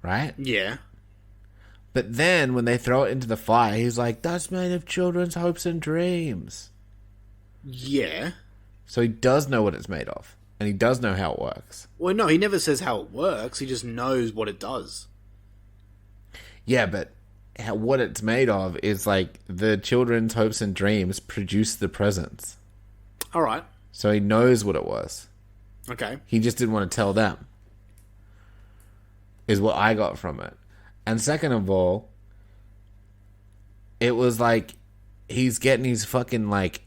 Right? Yeah. But then, when they throw it into the fire, he's like, that's made of children's hopes and dreams. Yeah. So he does know what it's made of. And he does know how it works. Well, no, he never says how it works. He just knows what it does. Yeah, but what it's made of is like the children's hopes and dreams produce the presents. All right. So he knows what it was. Okay. He just didn't want to tell them. Is what I got from it. And second of all, it was like he's getting his fucking like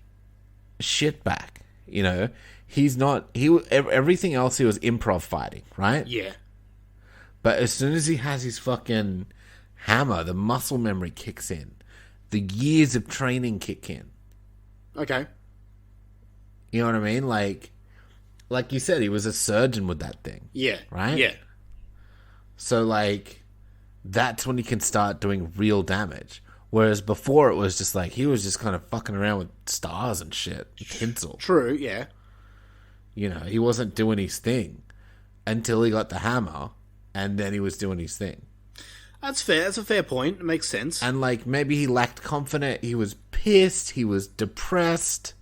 shit back, you know? Everything else he was improv fighting, right? Yeah. But as soon as he has his fucking hammer, the muscle memory kicks in. The years of training kick in. Okay. You know what I mean? Like you said, he was a surgeon with that thing. Yeah. Right? Yeah. So, like, that's when he can start doing real damage. Whereas before it was just like, he was just kind of fucking around with stars and shit. Tinsel. True, yeah. You know, he wasn't doing his thing until he got the hammer, and then he was doing his thing. That's fair. That's a fair point. It makes sense. And, like, maybe he lacked confidence. He was pissed. He was depressed.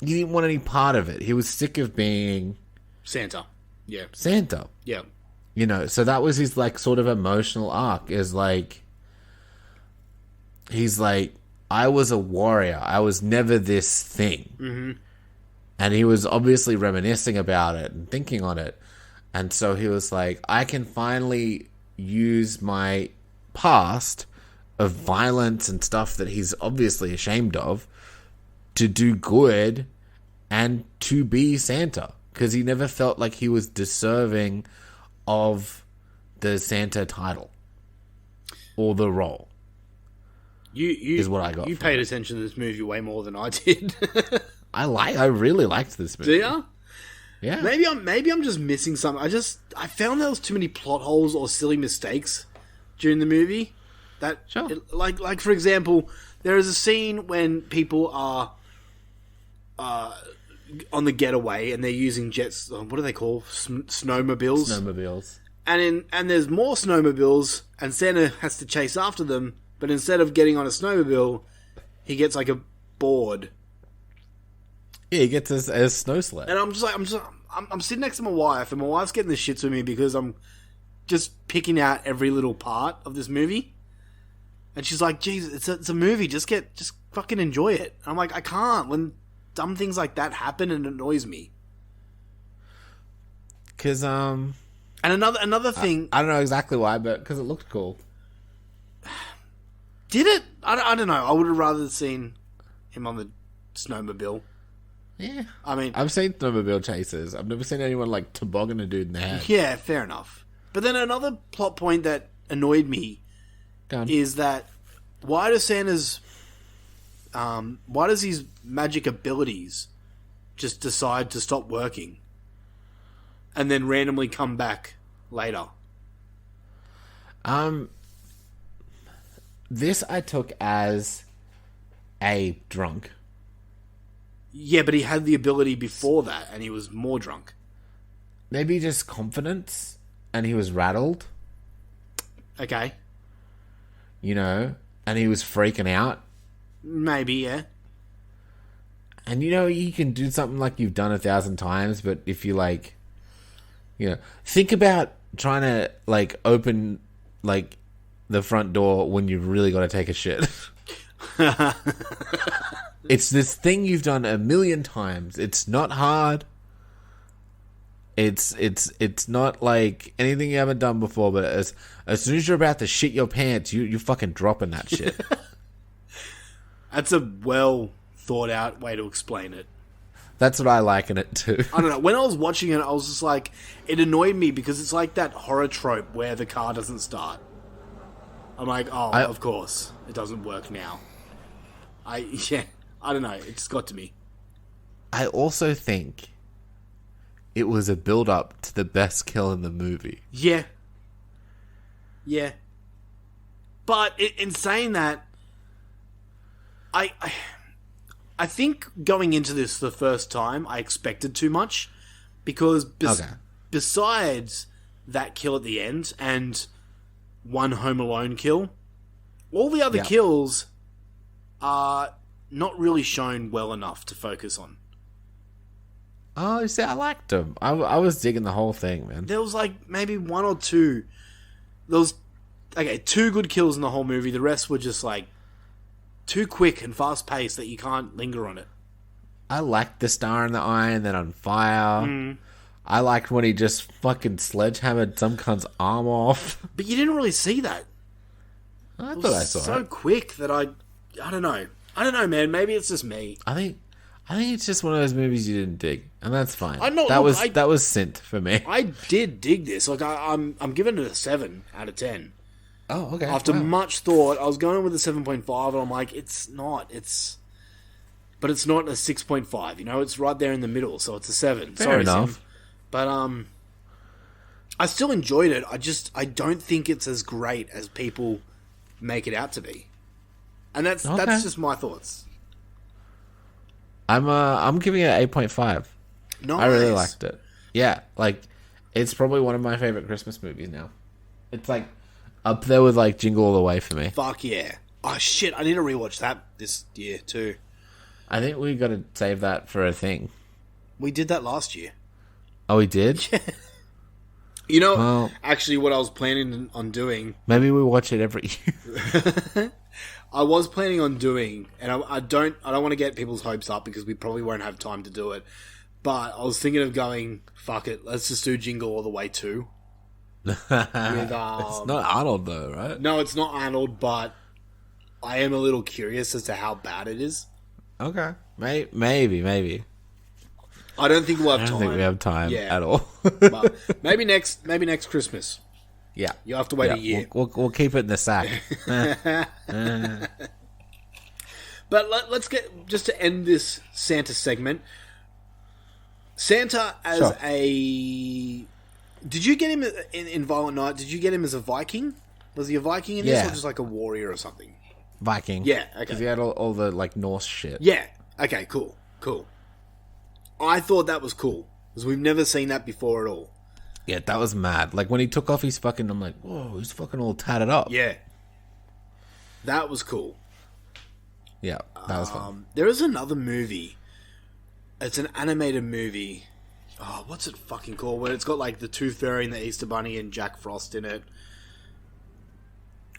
He didn't want any part of it. He was sick of being... Santa. Yeah. Santa. Yeah. You know, so that was his, like, sort of emotional arc, is, like... He's like, I was a warrior. I was never this thing. Mm-hmm. And he was obviously reminiscing about it and thinking on it. And so he was like, I can finally use my past of violence and stuff that he's obviously ashamed of to do good and to be Santa. Because he never felt like he was deserving of the Santa title or the role. Is what I got. You paid attention to this movie way more than I did. I really liked this movie. Do ya? Yeah. Maybe I'm just missing something. I found there was too many plot holes or silly mistakes during the movie. Sure. Like for example, there is a scene when people are on the getaway and they're using jets. What do they call snowmobiles? Snowmobiles. And there's more snowmobiles, and Santa has to chase after them. But instead of getting on a snowmobile, he gets like a board. Yeah, he gets a snow sled. And I'm sitting next to my wife, and my wife's getting the shits with me because I'm just picking out every little part of this movie. And she's like, "Geez, it's a movie. Just fucking enjoy it." And I'm like, I can't. When dumb things like that happen, it annoys me. Because and another thing, I don't know exactly why, but because it looked cool. Did it? I don't know. I would have rather seen him on the snowmobile. Yeah. I mean, I've seen snowmobile chases. I've never seen anyone like toboggan a dude in the head. Yeah, fair enough. But then another plot point that annoyed me is that why does his magic abilities just decide to stop working and then randomly come back later? This I took as a drunk. Yeah, but he had the ability before that, and he was more drunk. Maybe just confidence, and he was rattled. Okay. You know, and he was freaking out. Maybe, yeah. And you know, you can do something like you've done 1,000 times, but if you like, you know, think about trying to like open like the front door when you've really got to take a shit. It's this thing you've done 1,000,000 times. It's not hard. It's not like anything you haven't done before, but as soon as you're about to shit your pants, you're fucking dropping that shit. That's a well thought out way to explain it. That's what I like in it too. I don't know. When I was watching it, I was just like, it annoyed me because it's like that horror trope where the car doesn't start. I'm like, of course, it doesn't work now. I don't know. It just got to me. I also think it was a build-up to the best kill in the movie. Yeah. Yeah. But in saying that, I think going into this the first time, I expected too much. Because besides that kill at the end and one Home Alone kill, all the other kills are not really shown well enough to focus on. Oh, you see, I liked them. I was digging the whole thing, man. There was like maybe one or two. There was, two good kills in the whole movie. The rest were just like too quick and fast paced that you can't linger on it. I liked the star in the eye and then on fire. I liked when he just fucking sledgehammered some cunt's arm off. But you didn't really see that. I thought I saw it. So quick that I don't know. I don't know, man. Maybe it's just me. I think it's just one of those movies you didn't dig, and that's fine. That was SINT for me. I did dig this. Like I'm giving it a 7 out of 10. Oh, okay. After much thought, I was going with a 7.5, and I'm like, it's not. But it's not a 6.5. You know, it's right there in the middle, so it's a 7. Fair enough. Sim. But I still enjoyed it. I don't think it's as great as people make it out to be, and that's just my thoughts. I'm giving it an 8.5. Nice. I really liked it. Yeah, like it's probably one of my favorite Christmas movies now. It's like up there with like Jingle All the Way for me. Fuck yeah! Oh shit! I need to rewatch that this year too. I think we got to save that for a thing. We did that last year. Oh, we did? Yeah. You know, actually, what I was planning on doing... Maybe we watch it every year. I was planning on doing, and I don't want to get people's hopes up because we probably won't have time to do it, but I was thinking of going, fuck it, let's just do Jingle All the Way 2. It's not Arnold, though, right? No, it's not Arnold, but I am a little curious as to how bad it is. Okay. Maybe. I don't think we'll have time. I don't think we have time at all. But maybe next Christmas. Yeah. You'll have to wait a year. We'll keep it in the sack. But let's get, just to end this Santa segment, Santa as a... Did you get him in Violent Night? Did you get him as a Viking? Was he a Viking in this, or just like a warrior or something? Viking. Yeah, okay. Because he had all the like Norse shit. Yeah. Okay, cool. I thought that was cool, because we've never seen that before at all. Yeah, that was mad. Like, when he took off his fucking... I'm like, whoa, he's fucking all tatted up. Yeah. That was cool. Yeah, that was fun. There is another movie. It's an animated movie. Oh, what's it fucking called? Where it's got, like, the Tooth Fairy and the Easter Bunny and Jack Frost in it.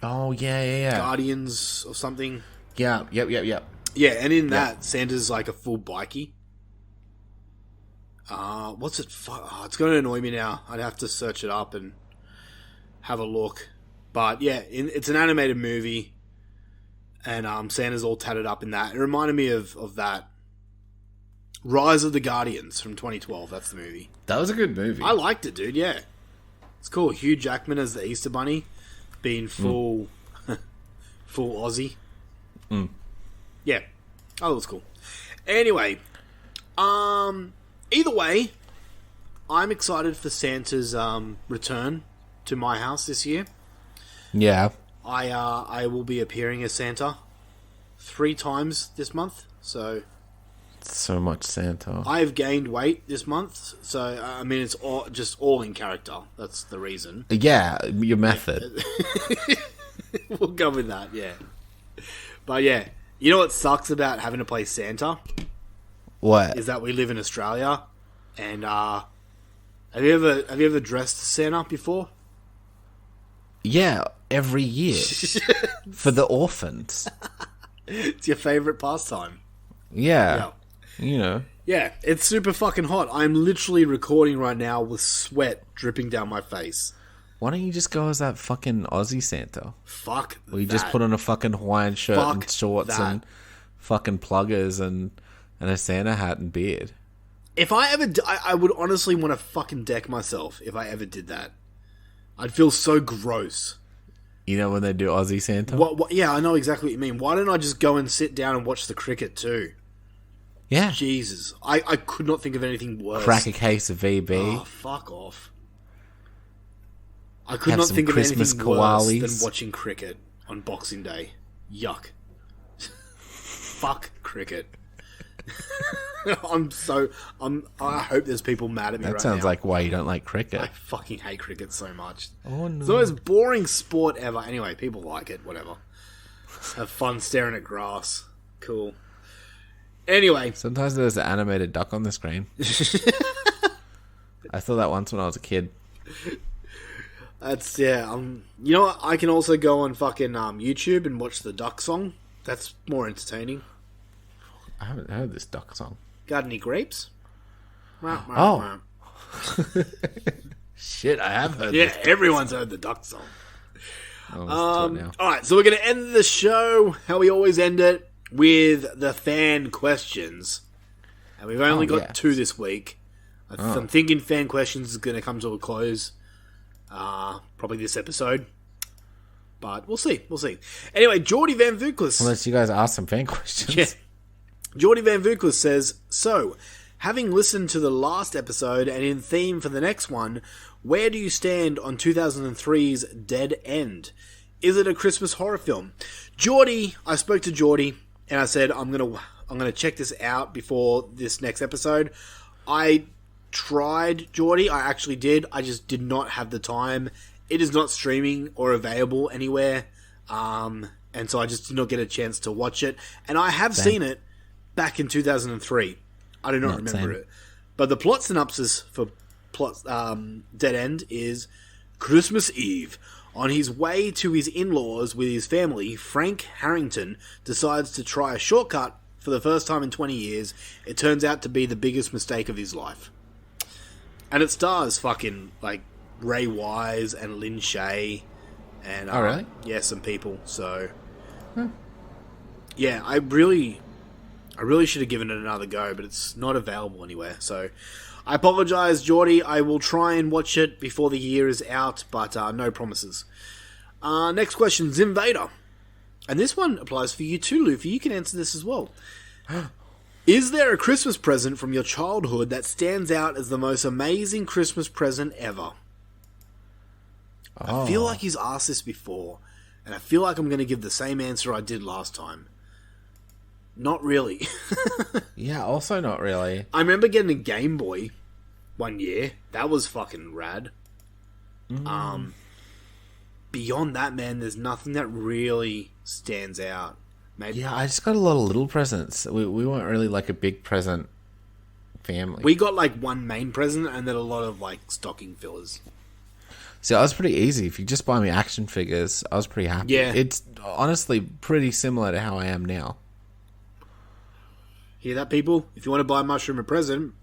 Oh, yeah. Guardians or something. Yeah, yep. Yeah, and in that, Santa's, like, a full bikie. What's it? It's going to annoy me now. I'd have to search it up and have a look. But yeah, it's an animated movie, and Santa's all tatted up in that. It reminded me of that Rise of the Guardians from 2012. That's the movie. That was a good movie. I liked it, dude. Yeah, it's cool. Hugh Jackman as the Easter Bunny, being full Aussie. Yeah, I thought it was cool. Anyway, either way, I'm excited for Santa's return to my house this year. Yeah. I will be appearing as Santa 3 times this month, so much Santa. I've gained weight this month, so I mean it's all in character. That's the reason. Yeah, your method. We'll go with that, yeah. But yeah, you know what sucks about having to play Santa? What? Is that we live in Australia, and have you ever dressed as Santa before? Yeah, every year for the orphans. It's your favorite pastime. Yeah, you know. Yeah, it's super fucking hot. I'm literally recording right now with sweat dripping down my face. Why don't you just go as that fucking Aussie Santa? Fuck Or you just put on a fucking Hawaiian shirt and shorts and fucking pluggers and a Santa hat and beard. If I ever... I would honestly want to fucking deck myself if I ever did that. I'd feel so gross. You know when they do Aussie Santa? Yeah, I know exactly what you mean. Why don't I just go and sit down and watch the cricket too? Yeah. Jesus. I could not think of anything worse. Crack a case of VB. Oh, fuck off. I could Have not some think of Christmas anything worse koalas. than watching cricket on Boxing Day. Yuck. Fuck cricket. I hope there's people mad at me right now. That sounds like why you don't like cricket. I fucking hate cricket so much. Oh, no. It's the most boring sport ever. Anyway, people like it, whatever. Have fun staring at grass. Cool. Anyway. Sometimes there's an animated duck on the screen. I saw that once when I was a kid. That's, yeah. You know what? I can also go on fucking YouTube and watch the duck song. That's more entertaining. I haven't heard this duck song. Got any grapes? Oh. Shit, I have heard yeah, this. Everyone's heard the duck song. Oh, Alright, so we're going to end the show, how we always end it, with the fan questions. And we've only got 2 this week. I'm thinking fan questions is going to come to a close. Probably this episode. But we'll see. Anyway, Geordie Van Vuklis. Unless you guys ask some fan questions. Yeah. Geordie Van Vuklis says, so, having listened to the last episode and in theme for the next one, where do you stand on 2003's Dead End? Is it a Christmas horror film? Geordie, I spoke to Geordie and I said, I'm gonna check this out before this next episode. I tried, Geordie, I actually did. I just did not have the time. It is not streaming or available anywhere. And so I just did not get a chance to watch it. And I have seen it back in 2003. I do not remember it. But the plot synopsis for Dead End is Christmas Eve. On his way to his in-laws with his family, Frank Harrington decides to try a shortcut for the first time in 20 years. It turns out to be the biggest mistake of his life. And it stars fucking, like, Ray Wise and Lynn Shay. And, oh, really? Yeah, some people. So, yeah, I really should have given it another go, but it's not available anywhere. So, I apologise, Geordie. I will try and watch it before the year is out, but no promises. Next question, Zimvader. And this one applies for you too, Luffy. You can answer this as well. Is there a Christmas present from your childhood that stands out as the most amazing Christmas present ever? I feel like he's asked this before, and I feel like I'm going to give the same answer I did last time. Not really. Yeah, also not really. I remember getting a Game Boy one year. That was fucking rad. Beyond that, man, there's nothing that really stands out. Maybe. Yeah, I just got a lot of little presents. We weren't really like a big present family. We got like one main present and then a lot of like stocking fillers. See, I was pretty easy. If you just buy me action figures, I was pretty happy. Yeah. It's honestly pretty similar to how I am now. Hear that, people? If you want to buy Mushroom a present,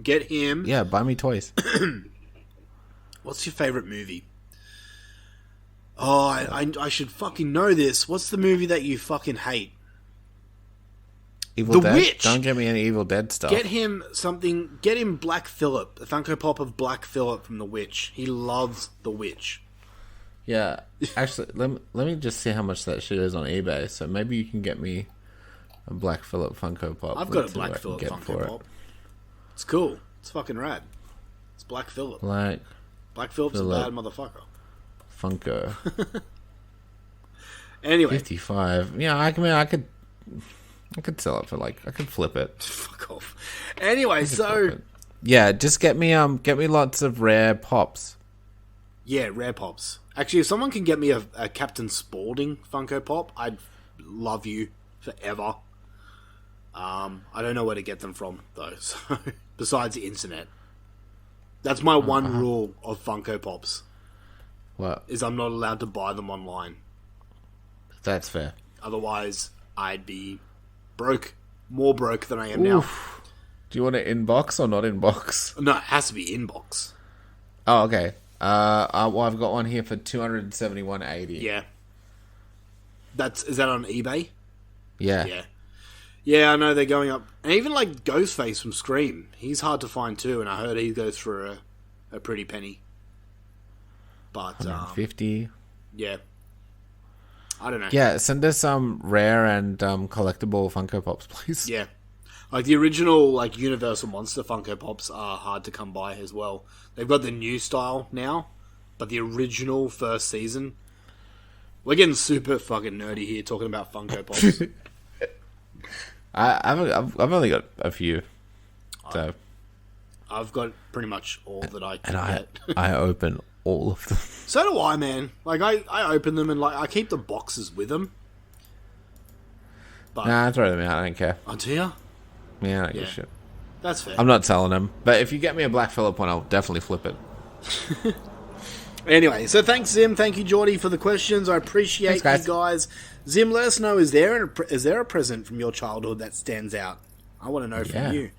get him. Yeah, buy me toys. What's your favourite movie? Oh, I should fucking know this. What's the movie that you fucking hate? Evil The Dead? Witch! Don't get me any Evil Dead stuff. Get him something. Get him Black Phillip, the Funko Pop of Black Phillip from The Witch. He loves The Witch. Yeah, actually, let me just see how much that shit is on eBay. So maybe you can get me a Black Phillip Funko Pop. I've got a Black Phillip Funko Pop. It's cool. It's fucking rad. It's Black Phillip. Black Phillip's Phillip. a bad motherfucker. Funko. Anyway. 55. Yeah, I could sell it for I could flip it. Fuck off. Anyway, so yeah, just get me lots of rare pops. Yeah, rare pops. Actually, if someone can get me a Captain Spaulding Funko Pop, I'd love you forever. I don't know where to get them from though. So besides the internet, that's my one rule of Funko Pops. What? Is I'm not allowed to buy them online. That's fair. Otherwise, I'd be broke. More broke than I am now. Do you want it inbox or not inbox? No, it has to be inbox. Oh, okay. Well, I've got one here for $271.80. Yeah. Is that on eBay? Yeah. Yeah, I know they're going up. And even like Ghostface from Scream, he's hard to find too, and I heard he goes for a pretty penny. But 150. Yeah. I don't know. Yeah, send us some rare and collectible Funko Pops, please. Yeah. Like the original, like Universal Monster Funko Pops are hard to come by as well. They've got the new style now, but the original first season. We're getting super fucking nerdy here talking about Funko Pops. I've only got a few, so I've got pretty much all that I can and get. I open all of them. So do I, man. Like I open them and like I keep the boxes with them. But Nah, I throw them out. I don't care. Oh, do you? Yeah, I don't give a shit. That's fair. I'm not selling them, but if you get me a Black Phillip one, I'll definitely flip it. Anyway, so thanks, Zim. Thank you, Geordie, for the questions. I appreciate Thanks, you guys. Zim, let us know, is there a present from your childhood that stands out? I want to know from you.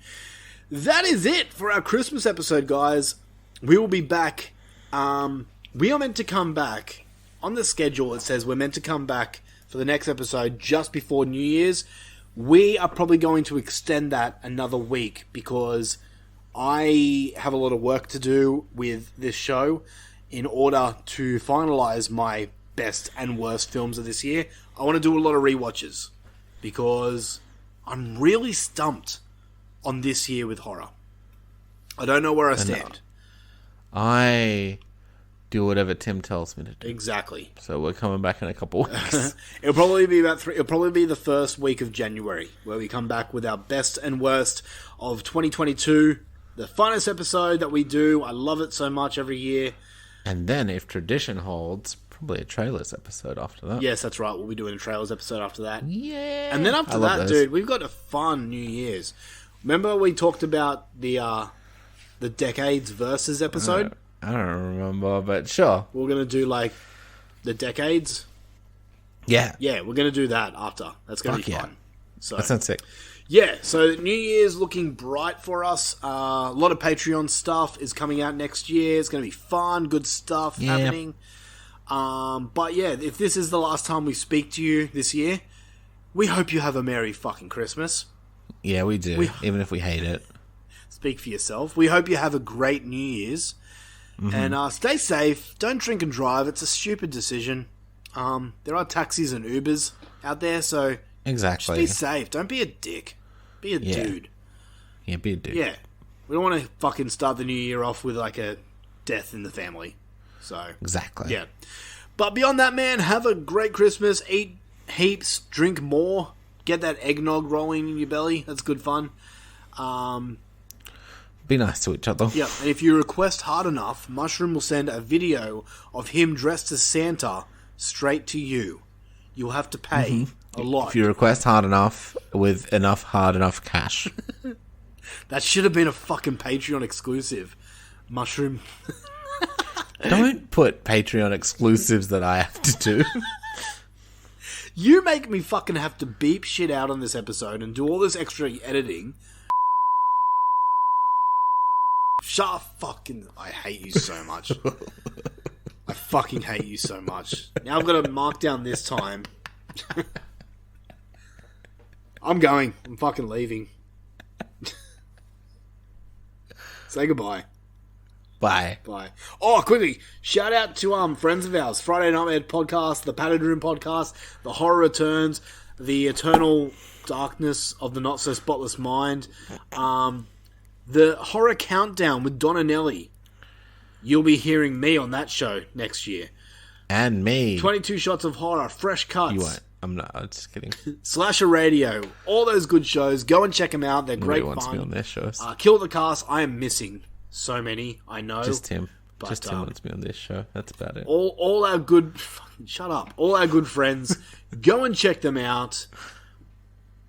That is it for our Christmas episode, guys. We will be back. We are meant to come back. On the schedule, it says we're meant to come back for the next episode just before New Year's. We are probably going to extend that another week because I have a lot of work to do with this show in order to finalize my best and worst films of this year. I want to do a lot of rewatches because I'm really stumped on this year with horror. I don't know where I stand. I do whatever Tim tells me to do. Exactly. So we're coming back in a couple weeks. It'll probably be it'll probably be the first week of January where we come back with our best and worst of 2022. The funnest episode that we do. I love it so much every year. And then, if tradition holds, probably a trailers episode after that. Yes, that's right. We'll be doing a trailers episode after that. Yeah. And then after that, dude, we've got a fun New Year's. Remember we talked about the Decades Versus episode? I don't remember, but sure. We're going to do, like, the Decades. Yeah. Yeah, we're going to do that after. That's going to be fun. So, that sounds sick. Yeah, so New Year's looking bright for us. A lot of Patreon stuff is coming out next year. It's going to be fun, good stuff happening. But yeah, if this is the last time we speak to you this year, we hope you have a Merry fucking Christmas. Yeah, we do, even if we hate it. Speak for yourself. We hope you have a great New Year's. Mm-hmm. And stay safe. Don't drink and drive. It's a stupid decision. There are taxis and Ubers out there, so exactly. just be safe. Don't be a dick. Be a dude. Yeah, be a dude. Yeah. We don't want to fucking start the new year off with like a death in the family. So exactly. Yeah. But beyond that, man, have a great Christmas. Eat heaps. Drink more. Get that eggnog rolling in your belly. That's good fun. Be nice to each other. Yeah. And if you request hard enough, Mushroom will send a video of him dressed as Santa straight to you. You'll have to pay a lot. If you request hard enough with enough hard enough cash. That should have been a fucking Patreon exclusive. Mushroom. Don't put Patreon exclusives that I have to do. You make me fucking have to beep shit out on this episode and do all this extra editing. Shut fucking... I hate you so much. I fucking hate you so much. Now I've got to mark down this time. I'm going. I'm fucking leaving. Say goodbye. Bye. Bye. Oh, quickly, shout out to friends of ours, Friday Nightmare Podcast, the Padded Room Podcast, The Horror Returns, The Eternal Darkness of the Not So Spotless Mind, the Horror Countdown with Donna Nelly. You'll be hearing me on that show next year. And me. 22 Shots of Horror, Fresh Cuts. You won't. I'm not. I'm just kidding. Slasher Radio. All those good shows. Go and check them out. They're great fun. Nobody wants me on their shows. Kill the Cast. I am missing so many. I know. Just Tim. But, Just Tim wants me on this show. That's about it. All our good... Shut up. All our good friends. Go and check them out.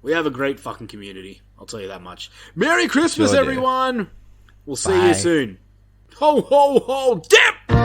We have a great fucking community. I'll tell you that much. Merry Christmas, everyone. We'll see you soon. Ho, ho, ho, dip!